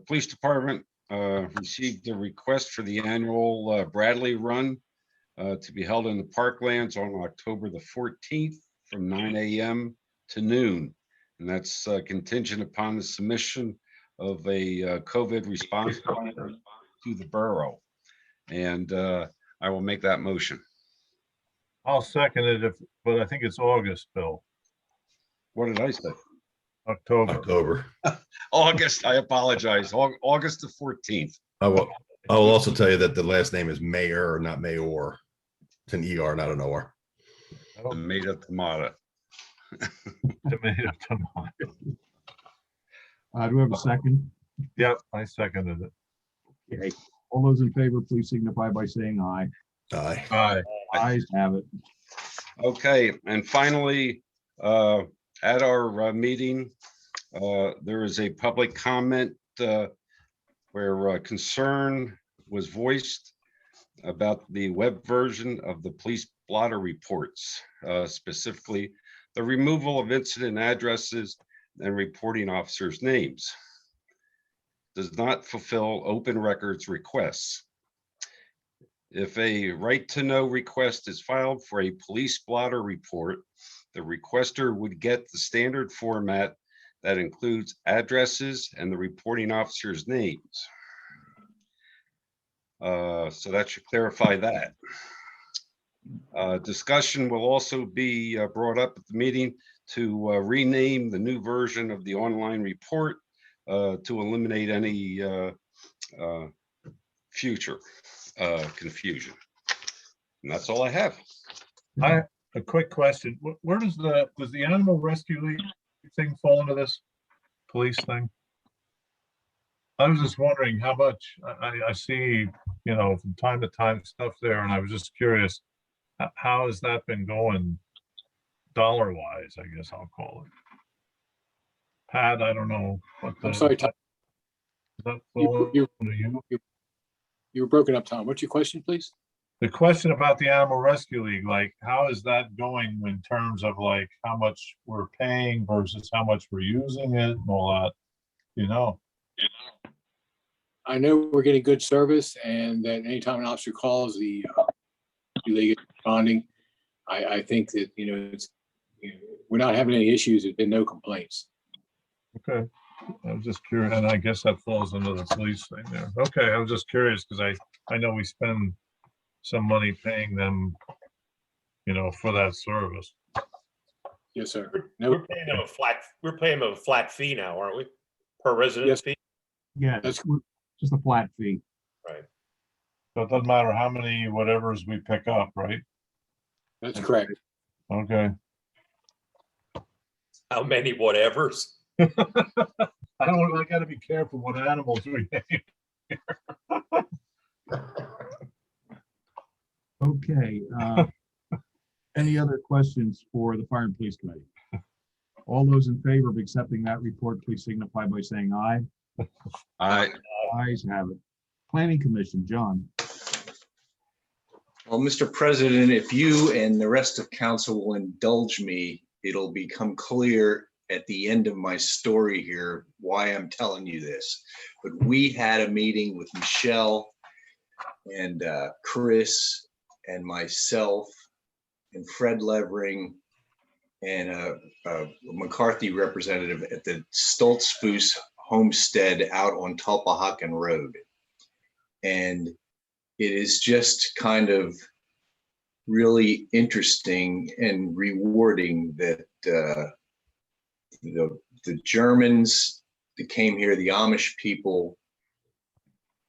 police department received a request for the annual Bradley Run to be held in the Parklands on October the 14th from 9 a.m. to noon. And that's contingent upon the submission of a COVID response plan to the borough. And I will make that motion. I'll second it, but I think it's August, Bill. What did I say? October. August, I apologize. August the 14th. I will also tell you that the last name is Mayor, not Mayor. It's an ER, not an OR. Tomato, tomato. Tomato, tomato. Do we have a second? Yep, I seconded it. Okay, all those in favor, please signify by saying aye. Aye. Aye. Ayes have it. Okay, and finally, at our meeting, there is a public comment where concern was voiced about the web version of the police blotter reports, specifically the removal of incident addresses and reporting officers' names. Does not fulfill open records requests. If a right to know request is filed for a police blotter report, the requester would get the standard format that includes addresses and the reporting officer's names. So that should clarify that. Discussion will also be brought up at the meeting to rename the new version of the online report to eliminate any future confusion. And that's all I have. A quick question. Where does the Animal Rescue League thing fall into this police thing? I was just wondering how much I see, from time to time stuff there, and I was just curious, how has that been going dollar wise, I guess I'll call it. Pat, I don't know. I'm sorry, Tom. You were broken up, Tom. What's your question, please? The question about the Animal Rescue League, like, how is that going in terms of like how much we're paying versus how much we're using it and all that, I know we're getting good service, and that anytime an officer calls, the league is responding. I think that, it's, we're not having any issues. There's been no complaints. Okay. I was just curious, and I guess that falls into the police thing there. Okay, I was just curious because I know we spend some money paying them, for that service. Yes, sir. We're paying them a flat fee now, aren't we? Per resident Yes. fee? Yeah, that's just a flat fee. Right. So it doesn't matter how many whatevers we pick up, right? That's correct. Okay. How many whatevers? I gotta be careful what animals we name. Okay. Any other questions for the Fire and Police Committee? All those in favor of accepting that report, please signify by saying aye. Aye. Ayes have it. Planning Commission, John. Well, Mr. President, if you and the rest of council will indulge me, it'll become clear at the end of my story here why I'm telling you this. But we had a meeting with Michelle and Chris and myself and Fred Levering and a McCarthy representative at the Stoltzfus homestead out on Tulpehocken Road. And it is just kind of really interesting and rewarding that the Germans that came here, the Amish people,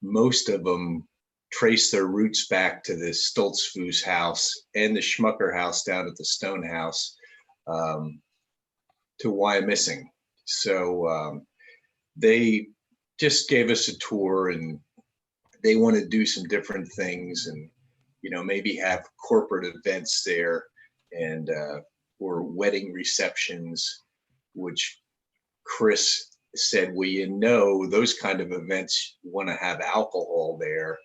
most of them trace their roots back to the Stoltzfus house and the Schmucker house down at the Stone House to Wyomissing. So they just gave us a tour, and they want to do some different things, and maybe have corporate events there, and or wedding receptions, which Chris said, well, those kind of events want to have alcohol there.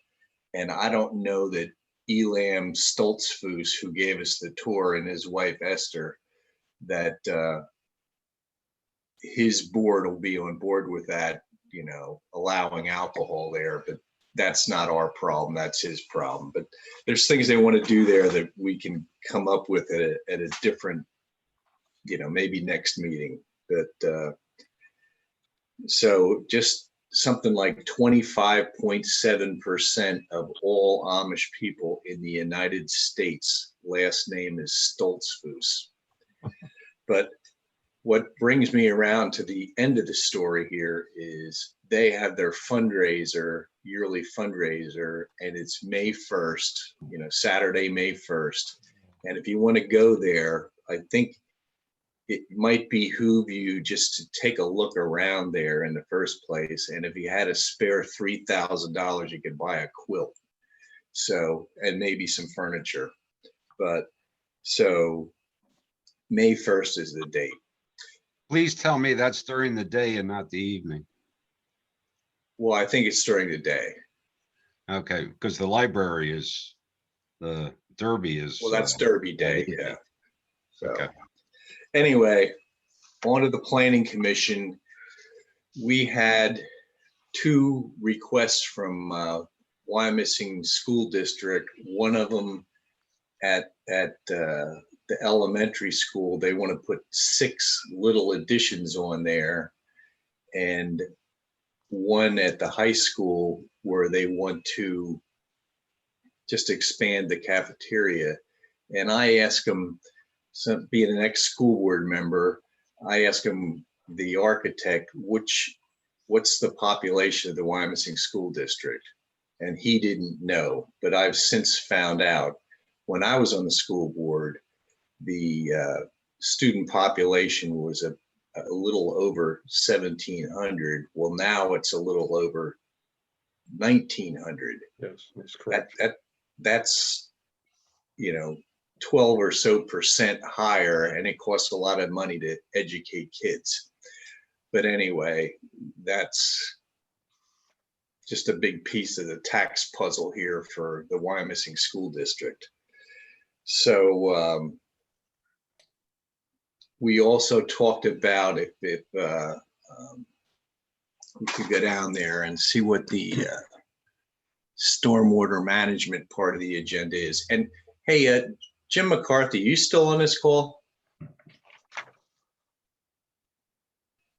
And I don't know that Elam Stoltzfus, who gave us the tour, and his wife Esther, that his board will be on board with that, allowing alcohol there. But that's not our problem, that's his problem. But there's things they want to do there that we can come up with at a different, maybe next meeting. But so just something like 25.7% of all Amish people in the United States, last name is Stoltzfus. But what brings me around to the end of the story here is they have their yearly fundraiser, and it's May 1st, Saturday, May 1st. And if you want to go there, I think it might behoove you just to take a look around there in the first place. And if you had a spare $3,000, you could buy a quilt. So, and maybe some furniture. But so May 1st is the date. Please tell me that's during the day and not the evening. Well, I think it's during the day. Okay, because the library is, the Derby is. Well, that's Derby Day, yeah. So Okay. anyway, on to the Planning Commission. We had 2 requests from Wyomissing School District. One of them at the elementary school, they want to put 6 little additions on there, and one at the high school where they want to just expand the cafeteria. And I asked them, so being an ex-school board member, I asked him, the architect, what's the population of the Wyomissing School District? And he didn't know, but I've since found out. When I was on the school board, the student population was a little over 1,700. Well, now it's a little over 1,900. Yes, that's correct. That's 12 or so % higher, and it costs a lot of money to educate kids. But anyway, that's just a big piece of the tax puzzle here for the Wyomissing School District. So we also talked about if we could go down there and see what the stormwater management part of the agenda is. And hey, Jim McCarthy, you still on this call?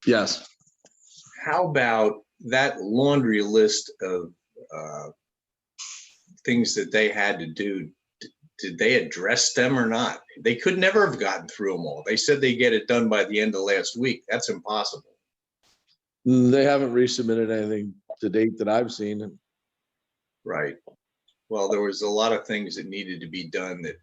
Yes. How about that laundry list of things that they had to do? Did they address them or not? They could never have gotten through them all. They said they get it done by the end of last week. That's impossible. They haven't resubmitted anything to date that I've seen. Right. Well, there was a lot of things that needed to be done that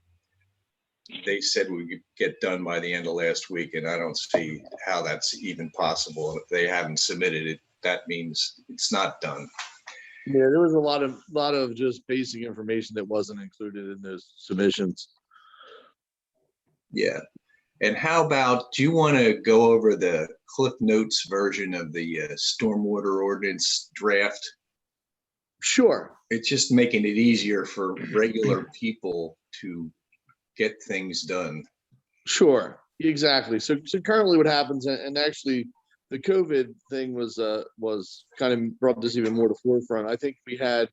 they said we could get done by the end of last week, and I don't see how that's even possible. If they haven't submitted it, that means it's not done. Yeah, there was a lot of just basic information that wasn't included in those submissions. Yeah. And how about, do you want to go over the Cliff Notes version of the stormwater ordinance draft? Sure. It's just making it easier for regular people to get things done. Sure, exactly. So currently what happens, and actually the COVID thing was kind of brought this even more to forefront. I think we had,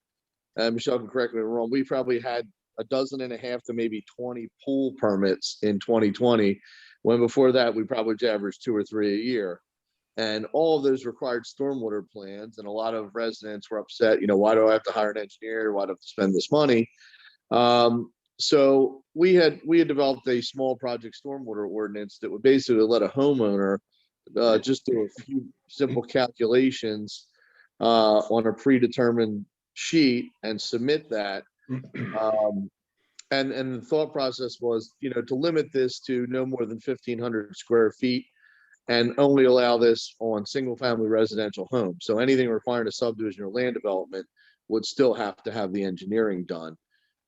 Michelle can correct me if I'm wrong, we probably had 12.5 to maybe 20 pool permits in 2020, when before that we probably averaged 2 or 3 a year. And all of those required stormwater plans, and a lot of residents were upset, why do I have to hire an engineer? Why do I have to spend this money? So we had developed a small project stormwater ordinance that would basically let a homeowner just do a few simple calculations on a predetermined sheet and submit that. And the thought process was, to limit this to no more than 1,500 square feet and only allow this on single family residential homes. So anything requiring a subdivision or land development would still have to have the engineering done.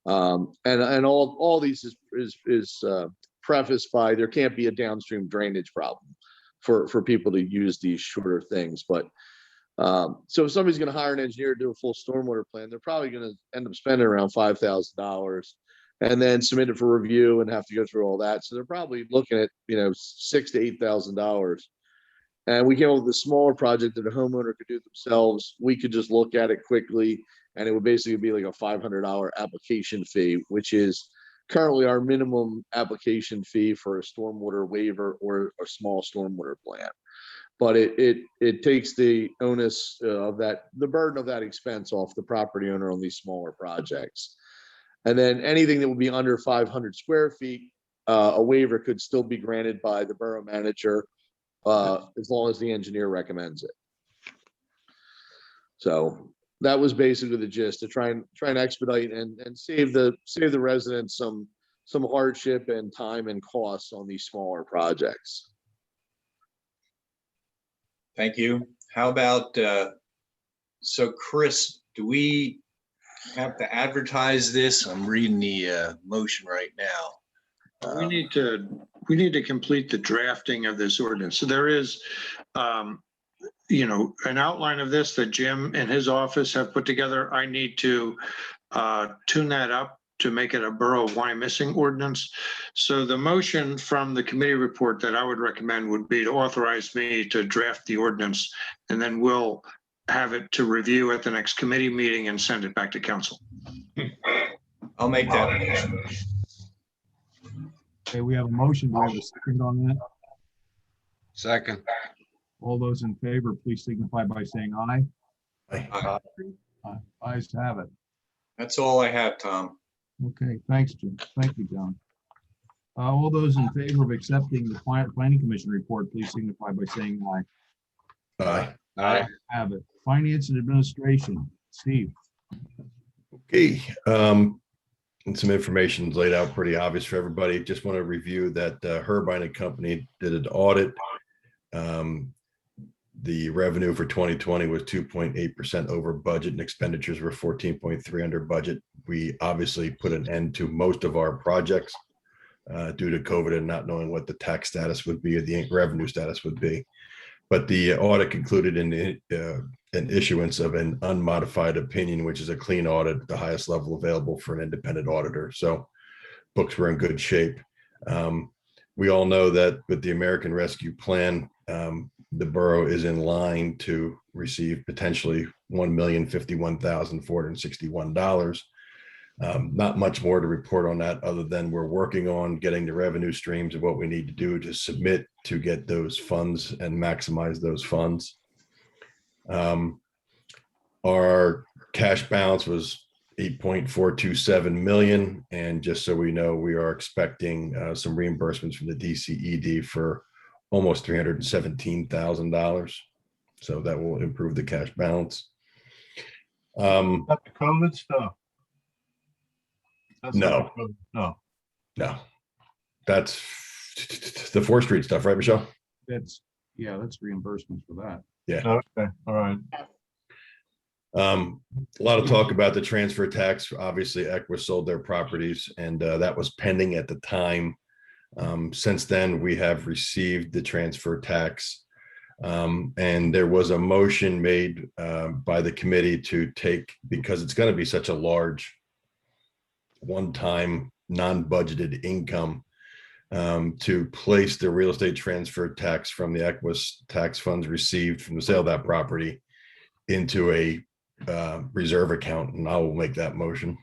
And all these is prefaced by there can't be a downstream drainage problem for people to use these shorter things. But so if somebody's going to hire an engineer to do a full stormwater plan, they're probably going to end up spending around $5,000 and then submit it for review and have to go through all that. So they're probably looking at, $6,000 to $8,000. And we came up with a smaller project that a homeowner could do themselves. We could just look at it quickly, and it would basically be like a $500 application fee, which is currently our minimum application fee for a stormwater waiver or a small stormwater plan. But it takes the onus of that, the burden of that expense off the property owner on these smaller projects. And then anything that would be under 500 square feet, a waiver could still be granted by the borough manager as long as the engineer recommends it. So that was basically the gist, to try and expedite and save the residents some hardship and time and costs on these smaller projects. Thank you. How about, so Chris, do we have to advertise this? I'm reading the motion right now. We need to complete the drafting of this ordinance. So there is, an outline of this that Jim and his office have put together. I need to tune that up to make it a Borough of Wyomissing ordinance. So the motion from the committee report that I would recommend would be to authorize me to draft the ordinance, and then we'll have it to review at the next committee meeting and send it back to council. I'll make that motion. Okay, we have a motion. Do we have a second on that? Second. All those in favor, please signify by saying aye. Aye. Ayes have it. That's all I have, Tom. Okay, thanks, Jim. Thank you, John. All those in favor of accepting the planning commission report, please signify by saying aye. Aye. Aye. Have it. Finance and administration, Steve. Okay, and some information is laid out pretty obvious for everybody. Just want to review that Herbine and Company did an audit. The revenue for 2020 was 2.8% over budget, and expenditures were 14.3 under budget. We obviously put an end to most of our projects due to COVID and not knowing what the tax status would be or the revenue status would be. But the audit concluded in an issuance of an unmodified opinion, which is a clean audit at the highest level available for an independent auditor. So books were in good shape. We all know that with the American Rescue Plan, the borough is in line to receive potentially $1,051,461. Not much more to report on that other than we're working on getting the revenue streams of what we need to do to submit to get those funds and maximize those funds. Our cash balance was 8.427 million. And just so we know, we are expecting some reimbursements from the DCED for almost $317,000. So that will improve the cash balance. Not the COVID stuff. That's No. not the COVID, no. No, that's the 4th Street stuff, right, Michelle? That's reimbursements for that. Yeah. Okay, all right. A lot of talk about the transfer tax. Obviously, Equus sold their properties, and that was pending at the time Since then, we have received the transfer tax. And there was a motion made by the committee to take, because it's going to be such a large one-time non-budgeted income, to place the real estate transfer tax from the Equus tax funds received from the sale of that property into a reserve account, and I will make that motion.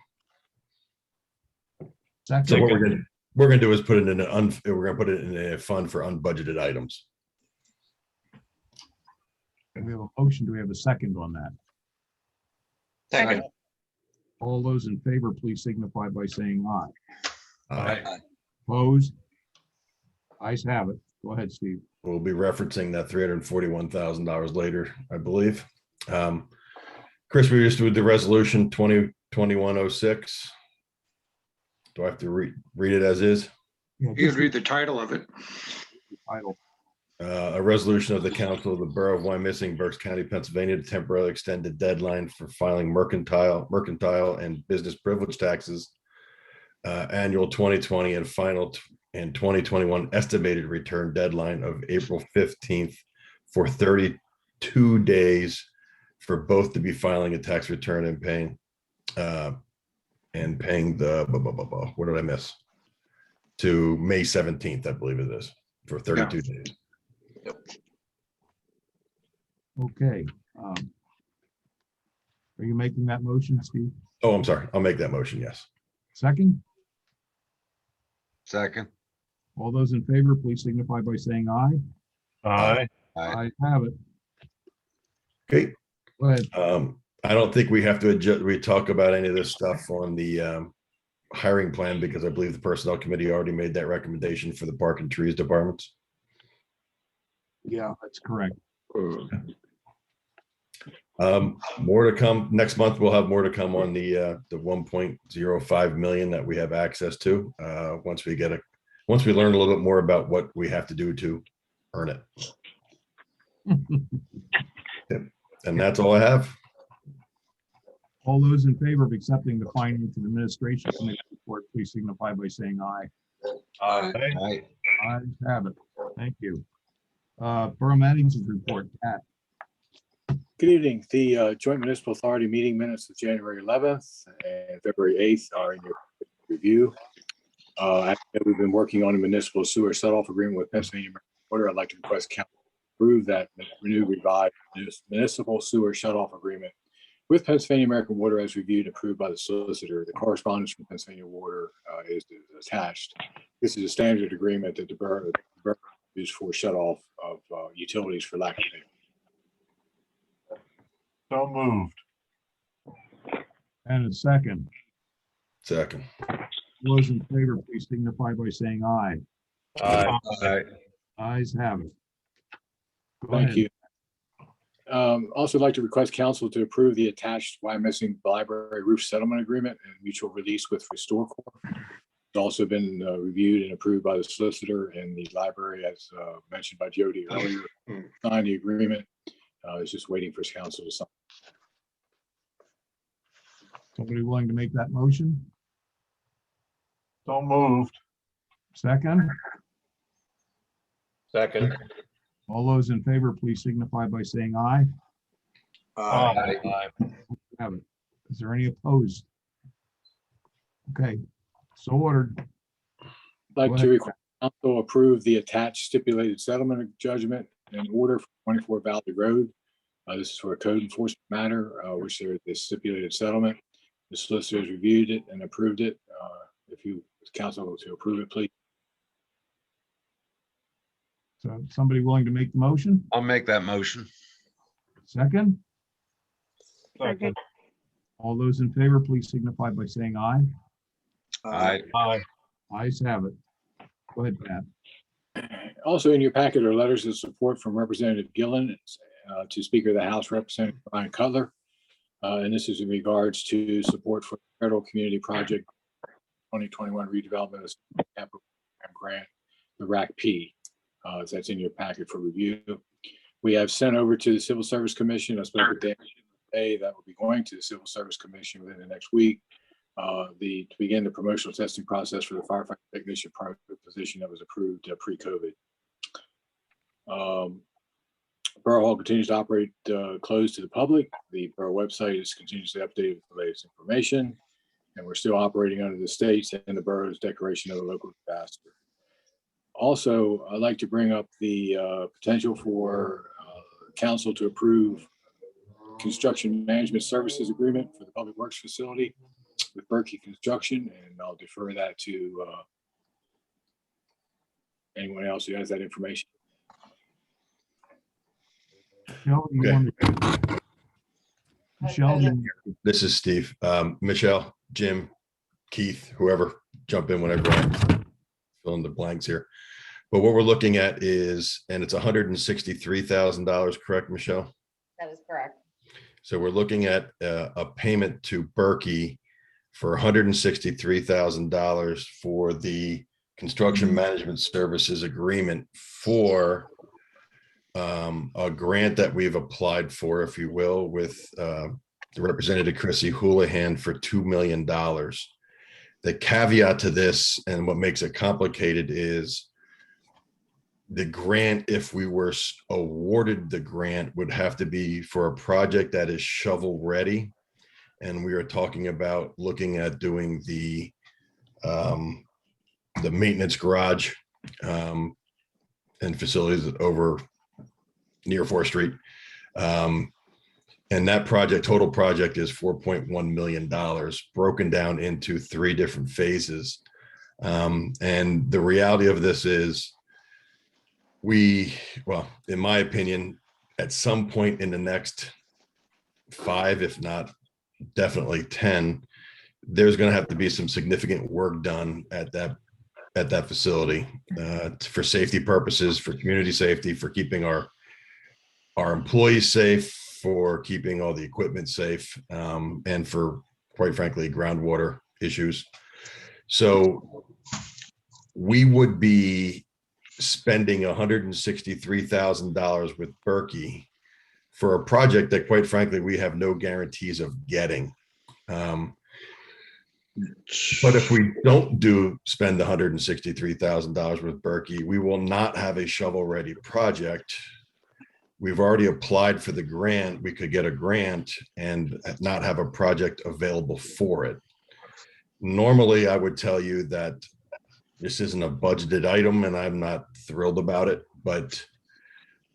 So what we're gonna do is put it in we're gonna put it in a fund for unbudgeted items. We have a motion. Do we have a second on that? Second. All those in favor, please signify by saying aye. Aye. Opposed? Ayes have it. Go ahead, Steve. We'll be referencing that $341,000 later, I believe. Chris, we just did the resolution 2021-06. Do I have to read it as is? You could read the title of it. Title. A resolution of the council of the borough of Wyomissing, Berks County, Pennsylvania, to temporarily extend the deadline for filing mercantile and business privilege taxes, annual 2020 and final and 2021 estimated return deadline of April 15th for 32 days for both to be filing a tax return and paying the what did I miss? To May 17th, I believe it is, for 32 days. Okay. Are you making that motion, Steve? Oh, I'm sorry. I'll make that motion. Yes. Second? Second. All those in favor, please signify by saying aye. Aye. Ayes have it. Okay. Go ahead. I don't think we have to adjust, we talk about any of this stuff on the hiring plan, because I believe the personnel committee already made that recommendation for the park and trees departments. Yeah, that's correct. More to come next month. We'll have more to come on the 1.05 million that we have access to once we learn a little bit more about what we have to do to earn it. Yep. And that's all I have. All those in favor of accepting the Finance and Administration Committee report, please signify by saying aye. Aye. Ayes have it. Thank you. Borough Manager's report, Pat. Good evening. The Joint Municipal Authority meeting minutes of January 11th and February 8th are in your review. After we've been working on a municipal sewer set-off agreement with Pennsylvania American Water, I'd like to request council approve that renewed revised municipal sewer shut-off agreement with Pennsylvania American Water as reviewed and approved by the solicitor. The correspondence from Pennsylvania Water is attached. This is a standard agreement that the borough used for shut-off of utilities for lack of payment. So moved. And a second. Second. Those in favor, please signify by saying aye. Aye. Ayes have it. Go Thank ahead. you. Also like to request council to approve the attached Wyomissing Library Roof Settlement Agreement and mutual release with RestoreCorp. It's also been reviewed and approved by the solicitor, and the library, as mentioned by Jody earlier, signed the agreement. It's just waiting for council to sign. Somebody willing to make that motion? So moved. Second? Second. All those in favor, please signify by saying aye. Aye. Have it. Is there any opposed? Okay, so ordered. I'd like to request council approve the attached stipulated settlement judgment and order for 24 Valley Road. This is for a code enforcement matter, which there is this stipulated settlement. The solicitor has reviewed it and approved it. If you council to approve it, please. So somebody willing to make the motion? I'll make that motion. Second? Second. All those in favor, please signify by saying aye. Aye. Aye. Ayes have it. Go ahead, Pat. Also in your packet are letters of support from Representative Gillen to Speaker of the House, Representative Brian Cutler. And this is in regards to support for the Federal Community Project 2021 redevelopment of capital grant, the RACP. That's in your packet for review. We have sent over to the Civil Service Commission. I spoke with Dan today. That will be going to the Civil Service Commission within the next week. to begin the promotional testing process for the firefighter technician private position that was approved pre-COVID. Borough Hall continues to operate closed to the public. The borough website is continuously updated with the latest information, and we're still operating under the state's and the borough's declaration of a local disaster. Also, I'd like to bring up the potential for council to approve construction management services agreement for the public works facility with Berkey Construction, and I'll defer that to anyone else who has that information. Michelle, you Okay. want Michelle, This is Steve. Michelle, Jim, Keith, whoever, jump in whenever I fill in the blanks here. But what we're looking at is, and it's $163,000, correct, Michelle? That is correct. So we're looking at a payment to Berkey for $163,000 for the construction management services agreement for a grant that we've applied for, if you will, with Representative Chrissy Houlihan for $2 million. The caveat to this, and what makes it complicated, is the grant, if we were awarded the grant, would have to be for a project that is shovel ready. And we are talking about looking at doing the maintenance garage and facilities over near 4th Street. And that project, total project, is $4.1 million, broken down into 3 different phases. And the reality of this is, well, in my opinion, at some point in the next 5, if not definitely 10, there's going to have to be some significant work done at that facility for safety purposes, for community safety, for keeping our employees safe, for keeping all the equipment safe, and for, quite frankly, groundwater issues. So we would be spending $163,000 with Berkey for a project that, quite frankly, we have no guarantees of getting. But if we don't spend $163,000 with Berkey, we will not have a shovel-ready project. We've already applied for the grant. We could get a grant and not have a project available for it. Normally, I would tell you that this isn't a budgeted item, and I'm not thrilled about it, but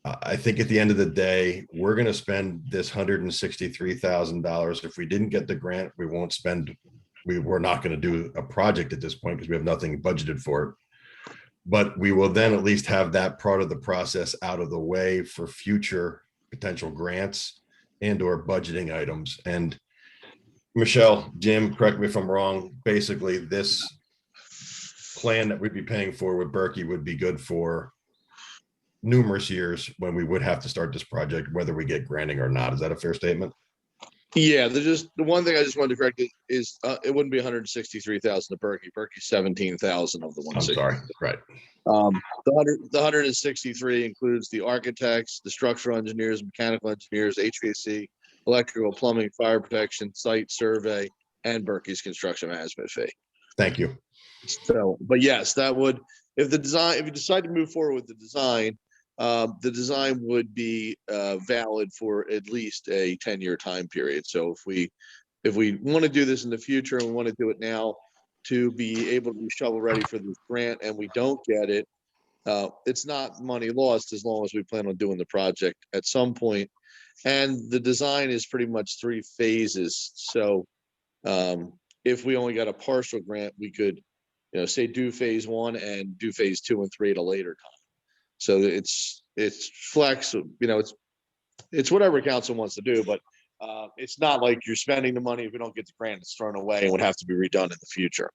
I think at the end of the day, we're going to spend this $163,000. If we didn't get the grant, we're not going to do a project at this point because we have nothing budgeted for it. But we will then at least have that part of the process out of the way for future potential grants and or budgeting items. And Michelle, Jim, correct me if I'm wrong, basically this plan that we'd be paying for with Berkey would be good for numerous years when we would have to start this project, whether we get granting or not. Is that a fair statement? Yeah, the one thing I just wanted to correct is it wouldn't be 163,000 to Berkey. Berkey's 17,000 of the I'm 160. sorry. Right. The 163 includes the architects, the structural engineers, mechanical engineers, HVAC, electrical, plumbing, fire protection, site survey, and Berkey's construction management fee. Thank you. So, but yes, that would, if you decide to move forward with the design would be valid for at least a 10-year time period. So if we want to do this in the future and we want to do it now to be able to be shovel ready for this grant and we don't get it, it's not money lost as long as we plan on doing the project at some point. And the design is pretty much 3 phases. So if we only got a partial grant, we could, say do phase 1 and do phase 2 and 3 at a later time. So it's flex, it's whatever council wants to do, but it's not like you're spending the money. If we don't get the grant, it's thrown away and would have to be redone in the future.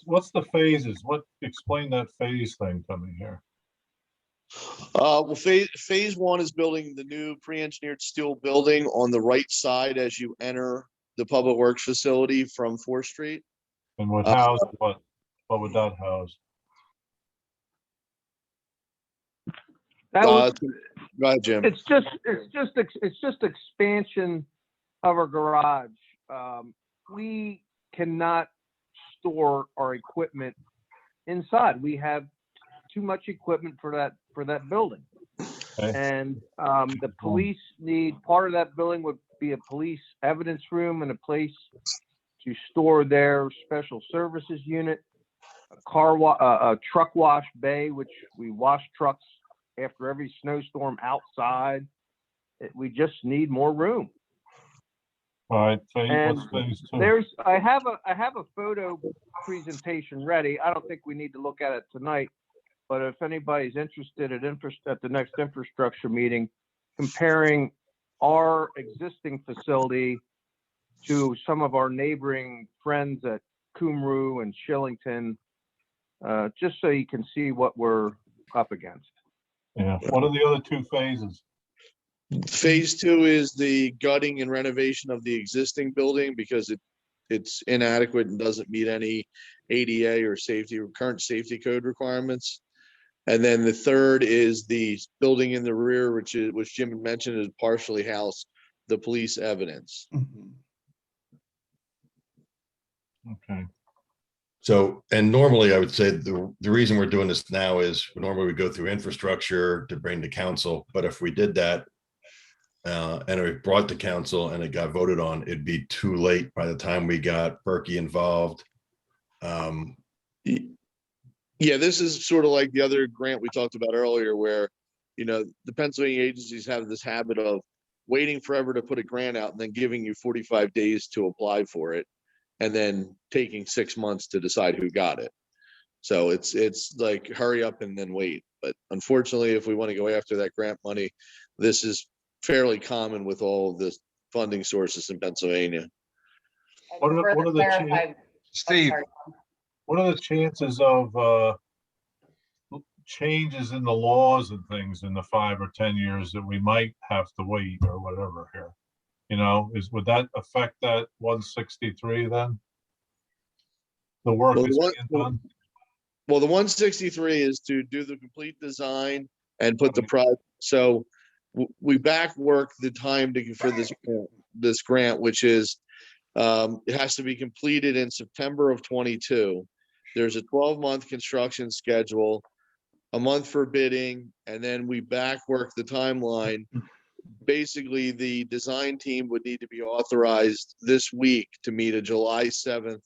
What's the phases? Explain that phase thing to me here. Well, phase 1 is building the new pre-engineered steel building on the right side as you enter the public works facility from 4th Street. And would house what would that house? Go ahead, Jim. It's just expansion of our garage. We cannot store our equipment inside. We have too much equipment for that building. And the police need, part of that building would be a police evidence room and a place to store their special services unit, a truck wash bay, which we wash trucks after every snowstorm outside. We just need more room. All right, And what's phase two? I have a photo presentation ready. I don't think we need to look at it tonight, but if anybody's interested at the next infrastructure meeting, comparing our existing facility to some of our neighboring friends at Cumru and Shillington, just so you can see what we're up against. Yeah, what are the other two phases? Phase two is the gutting and renovation of the existing building because it's inadequate and doesn't meet any ADA or current safety code requirements. And then the third is the building in the rear, which Jim had mentioned is partially housed the police evidence. Okay. So, and normally I would say the reason we're doing this now is normally we go through infrastructure to bring to council, but if we did that and it brought to council and it got voted on, it'd be too late by the time we got Berkey involved. Yeah, this is sort of like the other grant we talked about earlier where, the Pennsylvania agencies have this habit of waiting forever to put a grant out and then giving you 45 days to apply for it and then taking 6 months to decide who got it. So it's like hurry up and then wait. But unfortunately, if we want to go after that grant money, this is fairly common with all of the funding sources in Pennsylvania. What are the chances, Steve? What are the chances of changes in the laws and things in the 5 or 10 years that we might have to wait or whatever here? Would that affect that 163 then? The work is being done? Well, the 163 is to do the complete design and put the project. So we back work the time for this grant, which is it has to be completed in September of 22. There's a 12-month construction schedule, a month for bidding, and then we back work the timeline. Basically, the design team would need to be authorized this week to meet a July 7th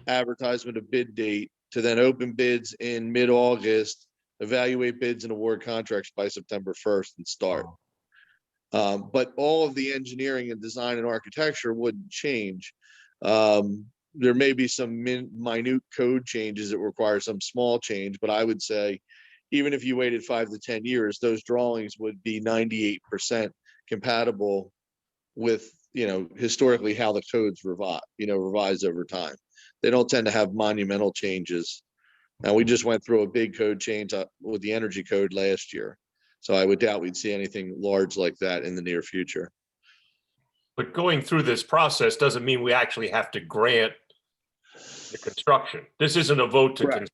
advertisement of bid date to then open bids in mid-August, evaluate bids and award contracts by September 1st and start. But all of the engineering and design and architecture wouldn't change. There may be some minute code changes that require some small change, but I would say even if you waited 5 to 10 years, those drawings would be 98% compatible with, historically how the codes revise over time. They don't tend to have monumental changes. And we just went through a big code change with the energy code last year. So I would doubt we'd see anything large like that in the near future. But going through this process doesn't mean we actually have to grant the construction. This isn't a vote to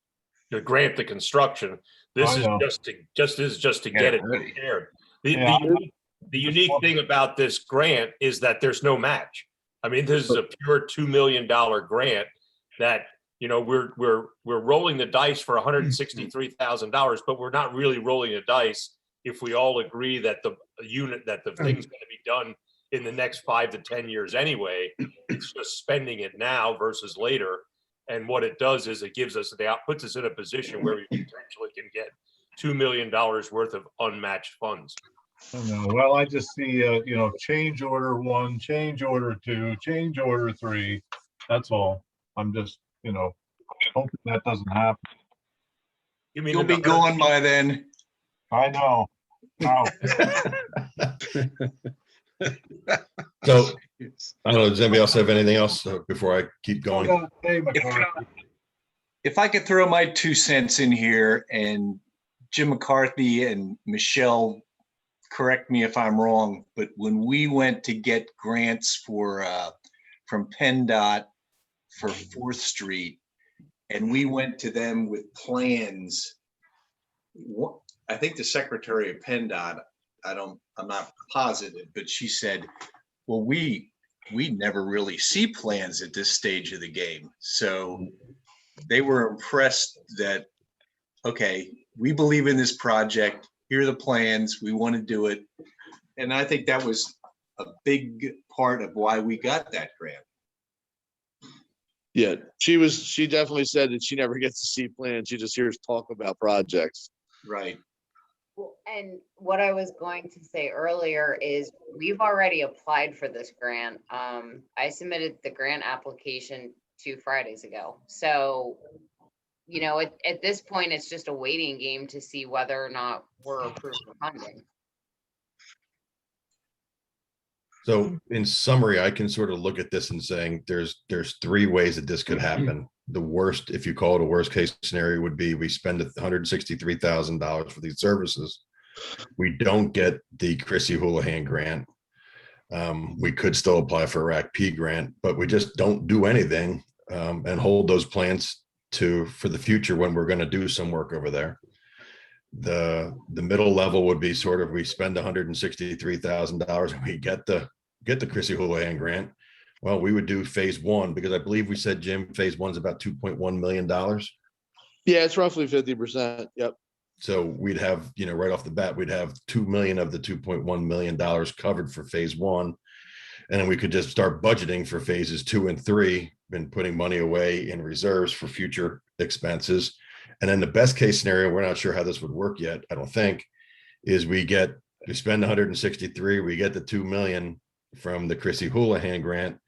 grant the construction. This is just to get it prepared. The unique thing about this grant is that there's no match. I mean, this is a pure $2 million grant that, we're rolling the dice for $163,000, but we're not really rolling the dice if we all agree that the thing's going to be done in the next 5 to 10 years anyway. It's just spending it now versus later. And what it does is it puts us in a position where we potentially can get $2 million worth of unmatched funds. Well, I just see, change order 1, change order 2, change order 3. That's all. I'm just, hoping that doesn't happen. You'll be going by then. I know. Wow. So, I don't know, does anybody else have anything else before I keep going? If I could throw my 2 cents in here, and Jim McCarthy and Michelle, correct me if I'm wrong, but when we went to get grants from PennDOT for 4th Street, and we went to them with plans, I think the secretary of PennDOT, I'm not positive, but she said, well, we we never really see plans at this stage of the game. So they were impressed that, okay, we believe in this project. Here are the plans. We want to do it. And I think that was a big part of why we got that grant. Yeah, she definitely said that she never gets to see plans. She just hears talk about projects. Right. Well, and what I was going to say earlier is we've already applied for this grant. I submitted the grant application 2 Fridays ago. So, you know, at this point, it's just a waiting game to see whether or not we're approved for funding. So in summary, I can sort of look at this and saying there's 3 ways that this could happen. The worst, if you call it a worst case scenario, would be we spend $163,000 for these services. We don't get the Chrissy Houlihan grant. We could still apply for a RACP grant, but we just don't do anything and hold those plans for the future when we're going to do some work over there. The middle level would be sort of, we spend $163,000 and we get the Chrissy Houlihan grant. Well, we would do phase 1 because I believe we said, Jim, phase 1 is about $2.1 million. Yeah, it's roughly 50%. Yep. So we'd have, you know, right off the bat, we'd have 2 million of the $2.1 million covered for phase 1. And then we could just start budgeting for phases 2 and 3 and putting money away in reserves for future expenses. And then the best case scenario, we're not sure how this would work yet, I don't think, is we spend 163, we get the 2 million from the Chrissy Houlihan grant,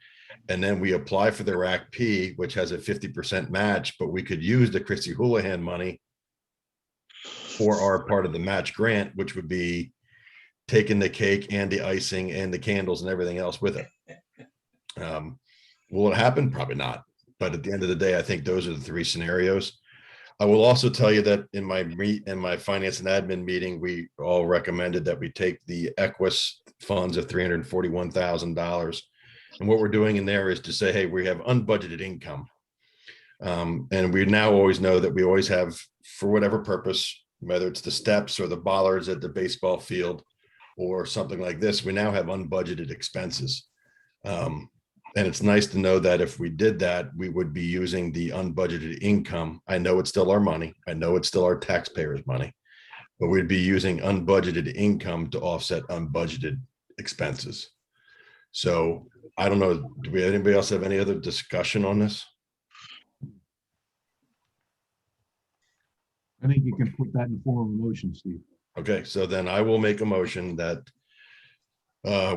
and then we apply for the RACP, which has a 50% match, but we could use the Chrissy Houlihan money for our part of the match grant, which would be taking the cake and the icing and the candles and everything else with it. Will it happen? Probably not. But at the end of the day, I think those are the 3 scenarios. I will also tell you that in my finance and admin meeting, we all recommended that we take the Equus funds of $341,000. And what we're doing in there is to say, hey, we have unbudgeted income. And we now always know that we always have, for whatever purpose, whether it's the steps or the bollards at the baseball field or something like this, we now have unbudgeted expenses. And it's nice to know that if we did that, we would be using the unbudgeted income. I know it's still our money. I know it's still our taxpayers' money, but we'd be using unbudgeted income to offset unbudgeted expenses. So I don't know, do anybody else have any other discussion on this? I think you can put that in the form of a motion, Steve. Okay, so then I will make a motion that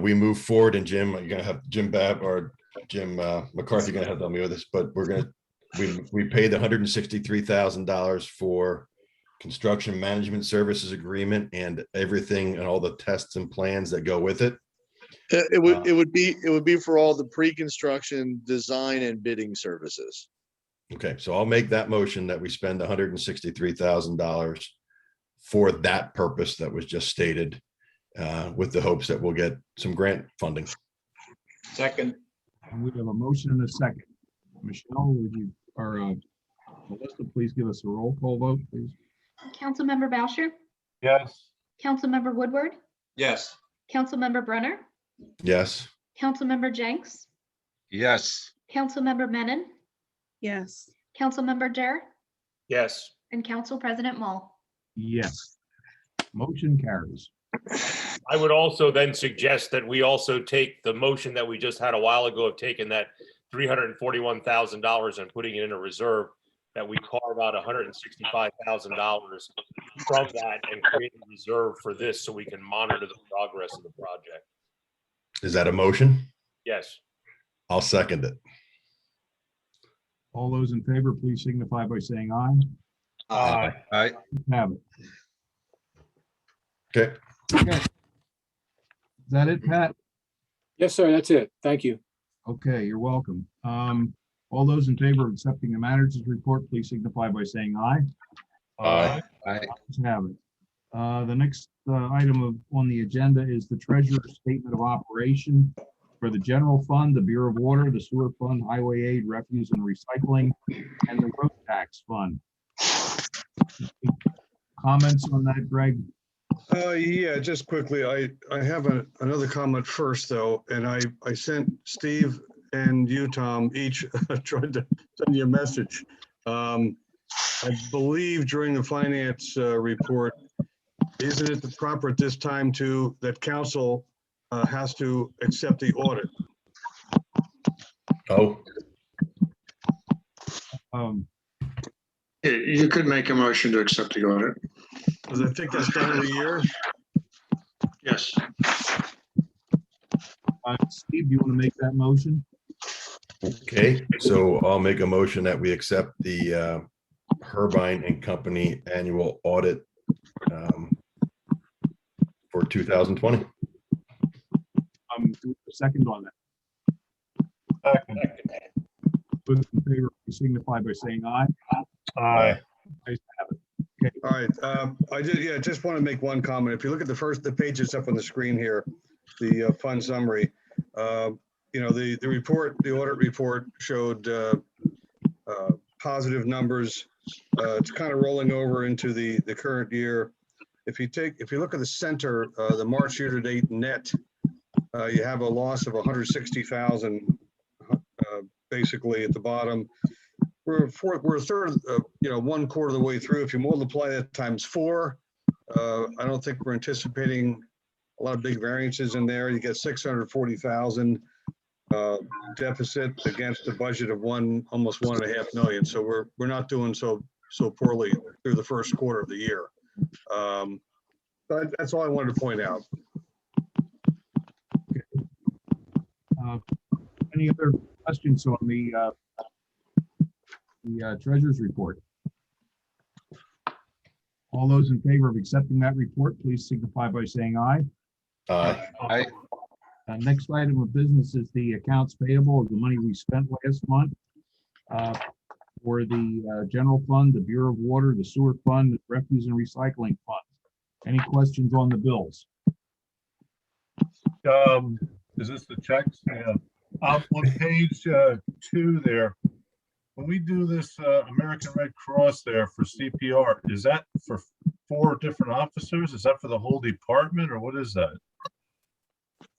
we move forward, and Jim, you're gonna have Jim McCarthy gonna have to help me with this, but we pay the $163,000 for construction management services agreement and everything and all the tests and plans that go with it. It would be for all the pre-construction design and bidding services. Okay, so I'll make that motion that we spend $163,000 for that purpose that was just stated, with the hopes that we'll get some grant funding. Second. And we have a motion and a second. Michelle, would you, or Melissa, please give us a roll call vote, please. Councilmember Boucher, Yes. Councilmember Woodward, Yes. Councilmember Brunner, Yes. Councilmember Jenks, Yes. Councilmember Menon, Yes. Councilmember Durr, Yes. and Council President Mull. Yes. Motion carries. I would also then suggest that we also take the motion that we just had a while ago of taking that $341,000 and putting it in a reserve, that we carve out $165,000 from that and create a reserve for this so we can monitor the progress of the project. Is that a motion? Yes. I'll second it. All those in favor, please signify by saying aye. Aye. Aye. Have it. Okay. Okay. Is that it, Pat? Yes, sir, that's it. Thank you. Okay, you're welcome. All those in favor of accepting the manager's report, please signify by saying aye. Aye. Aye. Ayes have it. The next item on the agenda is the treasurer's statement of operation for the general fund, the Bureau of Water, the sewer fund, highway aid, refuse and recycling, and the road tax fund. Comments on that, Greg? Yeah, just quickly, I have another comment first, though, and I sent Steve and you, Tom, each tried to send you a message. I believe during the finance report, isn't it proper at this time that council has to accept the audit? Oh, You could make a motion to accept the audit. Because I think that's done every year. Yes. Steve, do you want to make that motion? okay. So I'll make a motion that we accept the Herbine and Company annual audit for 2020. Do we have a second on that? Those in favor, signify by saying aye. Aye. Ayes have it. Okay. All right, I just want to make one comment. If you look at the pages up on the screen here, the fund summary, the report, the audit report showed positive numbers. It's kind of rolling over into the current year. If you look at the center, the March year-to-date net, you have a loss of 160,000, basically at the bottom. We're a third, 1/4 of the way through. If you multiply that times 4, I don't think we're anticipating a lot of big variances in there. You get 640,000 deficit against a budget of almost 1.5 million. So we're not doing so poorly through the first quarter of the year. But that's all I wanted to point out. Any other questions on the treasurer's report? All those in favor of accepting that report, please signify by saying aye. Aye. Next item of business is the accounts payable of the money we spent last month for the general fund, the Bureau of Water, the sewer fund, the refuse and recycling fund. Any questions on the bills? Is this the checks? Yeah. On page 2 there, when we do this American Red Cross there for CPR, is that for 4 different officers? Is that for the whole department, or what is that?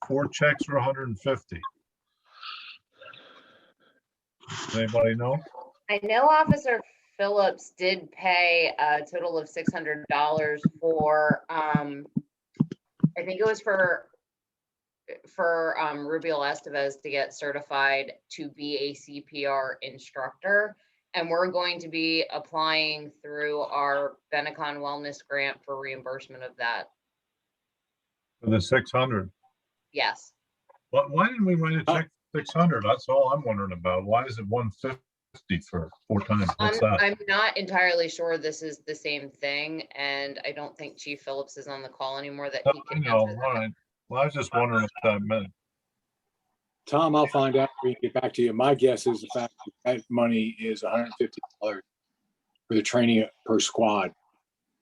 4 checks for 150. Does anybody know? I know Officer Phillips did pay a total of $600 for, I think it was for Rubiel Estevez to get certified to be a CPR instructor. And we're going to be applying through our Benecon Wellness Grant for reimbursement of that. For the 600. Yes. Why didn't we write a check for 600? That's all I'm wondering about. Why is it 150 for 4 times? What's that? I'm not entirely sure this is the same thing, and I don't think Chief Phillips is on the call anymore that he can No, answer that. all right. Well, I was just wondering if that meant. Tom, I'll find out. We can get back to you. My guess is the fact that money is $150 for the training per squad.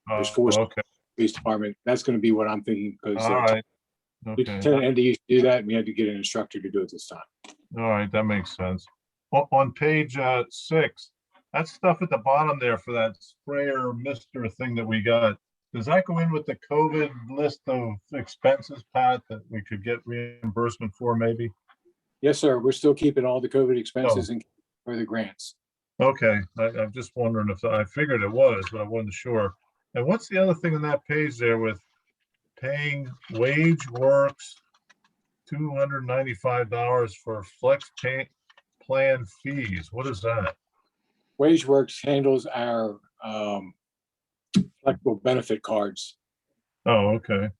There's 4 okay. police department. That's going to be what I'm thinking, because All right. Okay. Lieutenant Andy used to do that, and we had to get an instructor to do it this time. All right, that makes sense. On page 6, that stuff at the bottom there for that sprayer mister thing that we got, does that go in with the COVID list of expenses, Pat, that we could get reimbursement for maybe? Yes, sir. We're still keeping all the COVID expenses in for the grants. Okay, I'm just wondering if, I figured it was, but I wasn't sure. And what's the other thing on that page there with paying WageWorks $295 for flex plan fees? What is that? WageWorks handles our flexible benefit cards. Oh, okay.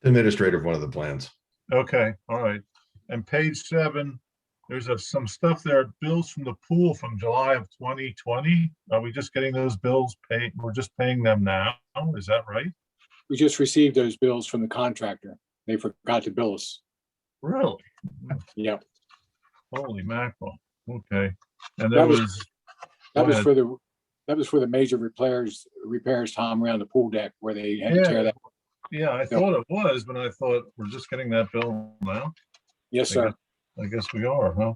Administrator of one of the plans. Okay, all right. And page 7, there's some stuff there, bills from the pool from July of 2020. Are we just getting those bills paid? We're just paying them now? Is that right? We just received those bills from the contractor. They forgot to bill us. Really? Yep. Holy mackerel. Okay. And That was go ahead. for the major repairs, Tom, around the pool deck where they had to tear that. Yeah, I thought it was, but I thought we're just getting that bill now. Yes, sir. I guess we are, huh?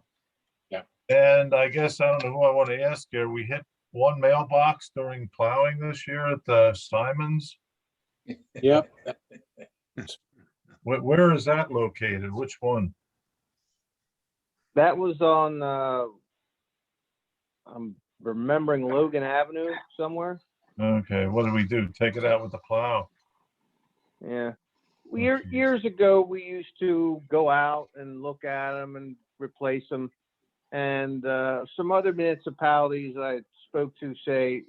Yeah. And I guess, I don't know who I want to ask here. We hit 1 mailbox during plowing this year at the Simons. Yep. Where is that located? Which one? That was on, I'm remembering Logan Avenue somewhere. Okay, what do we do? Take it out with the plow? Yeah. Oh, Years ago, we used to go out and look at them and replace them. And some other municipalities I spoke to say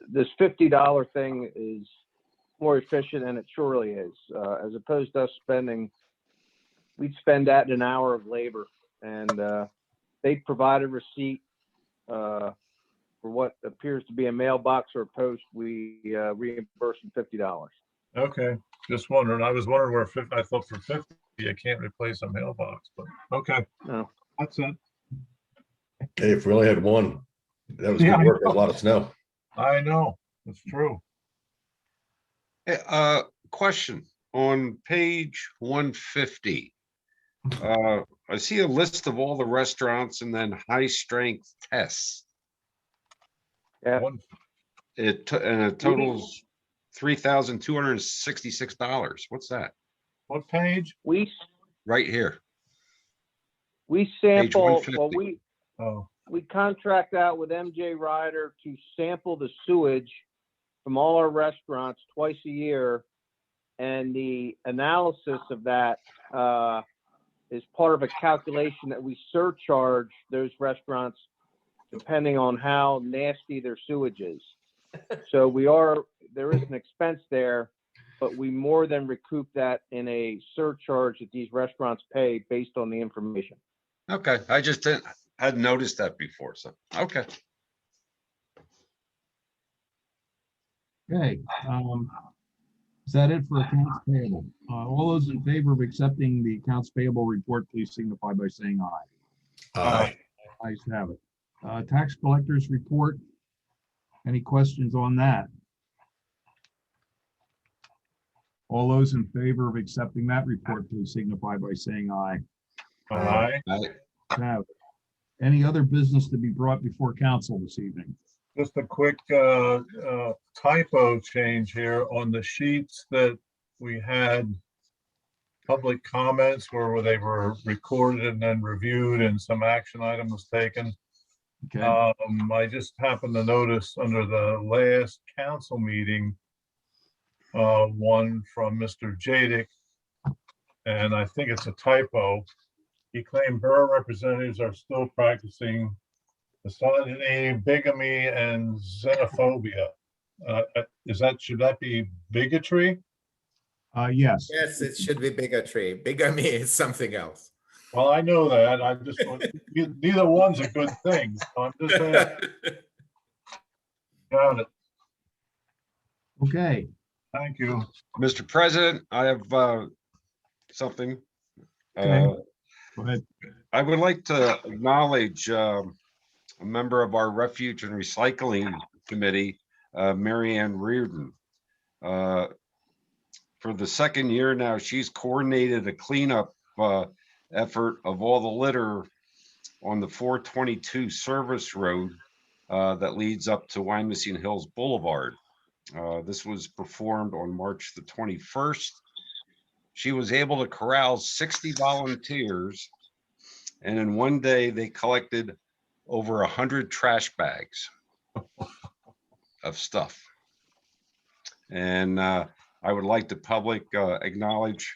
this $50 thing is more efficient, and it surely is. As opposed to us we'd spend that in an hour of labor, and they'd provide a receipt for what appears to be a mailbox or a post. We reimburse them $50. Okay, just wondering. I was wondering where 50, I thought for 50, you can't replace a mailbox, but okay. No. That's it. Hey, if we only had one, that was Yeah, good I work. know. A lot of snow. I know, it's true. Question on page 150. I see a list of all the restaurants and then high strength tests. Yeah. And it totals $3,266. What's that? What page? Right here. We Page sample, 150. we contract out with MJ Ryder to sample the sewage from all our restaurants twice a year. And the analysis of that is part of a calculation that we surcharge those restaurants depending on how nasty their sewage is. So there is an expense there, but we more than recoup that in a surcharge that these restaurants pay based on the information. Okay, I just hadn't noticed that before, so, okay. Okay, is that it for accounts payable? All those in favor of accepting the accounts payable report, please signify by saying aye. Aye. Ayes have it. Tax collectors report. Any questions on that? All those in favor of accepting that report, please signify by saying aye. Aye. Have it. Any other business to be brought before council this evening? Just a quick typo change here on the sheets that we had public comments where they were recorded and then reviewed and some action item was taken. Okay. I just happened to notice under the last council meeting, one from Mr. Jadik, and I think it's a typo. He claimed borough representatives are still practicing misogyny, bigamy, and xenophobia. Should that be bigotry? Yes. Yes, it should be bigotry. Bigamy is something else. Well, I know that. I just, neither one's a good thing. So I'm just saying. Got it. Okay. Thank you. Mr. President, I have something. Okay. Go ahead. I would like to acknowledge a member of our Refuge and Recycling Committee, Mary Ann Reardon. For the second year now, she's coordinated a cleanup effort of all the litter on the 422 service road that leads up to Wyomissing Hills Boulevard. This was performed on March the 21st. She was able to corral 60 volunteers, and in one day they collected over 100 trash bags of stuff. And I would like to acknowledge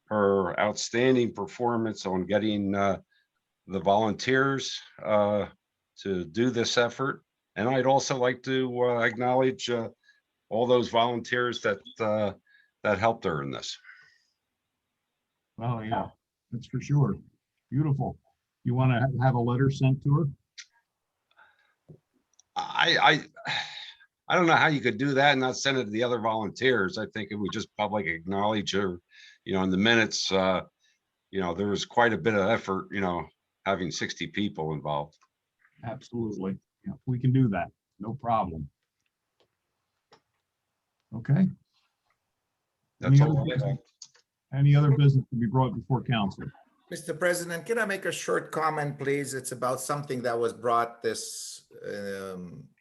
her outstanding performance on getting the volunteers to do this effort. And I'd also like to acknowledge all those volunteers that helped her in this. Oh, yeah, that's for sure. Beautiful. You want to have a letter sent to her? I don't know how you could do that and not send it to the other volunteers. I think if we just public acknowledge her, in the minutes, there was quite a bit of effort, having 60 people involved. Absolutely. Yeah, we can do that. No problem. Okay. That's all I have. Any other business to be brought before council? Mr. President, can I make a short comment, please? It's about something that was brought this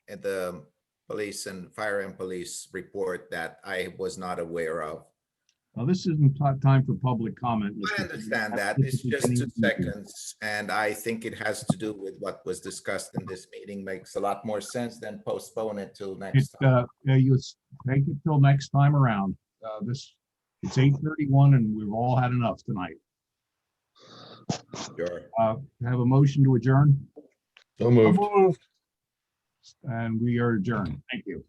at the police and fire and police report that I was not aware of. Now, this isn't time for public comment. I understand that. It's just 2 seconds, and I think it has to do with what was discussed in this meeting. Makes a lot more sense than postpone it till next time. You take it till next time around. It's 8:31 and we've all had enough tonight. Sure. Have a motion to adjourn, So moved. and we are adjourned. Thank you.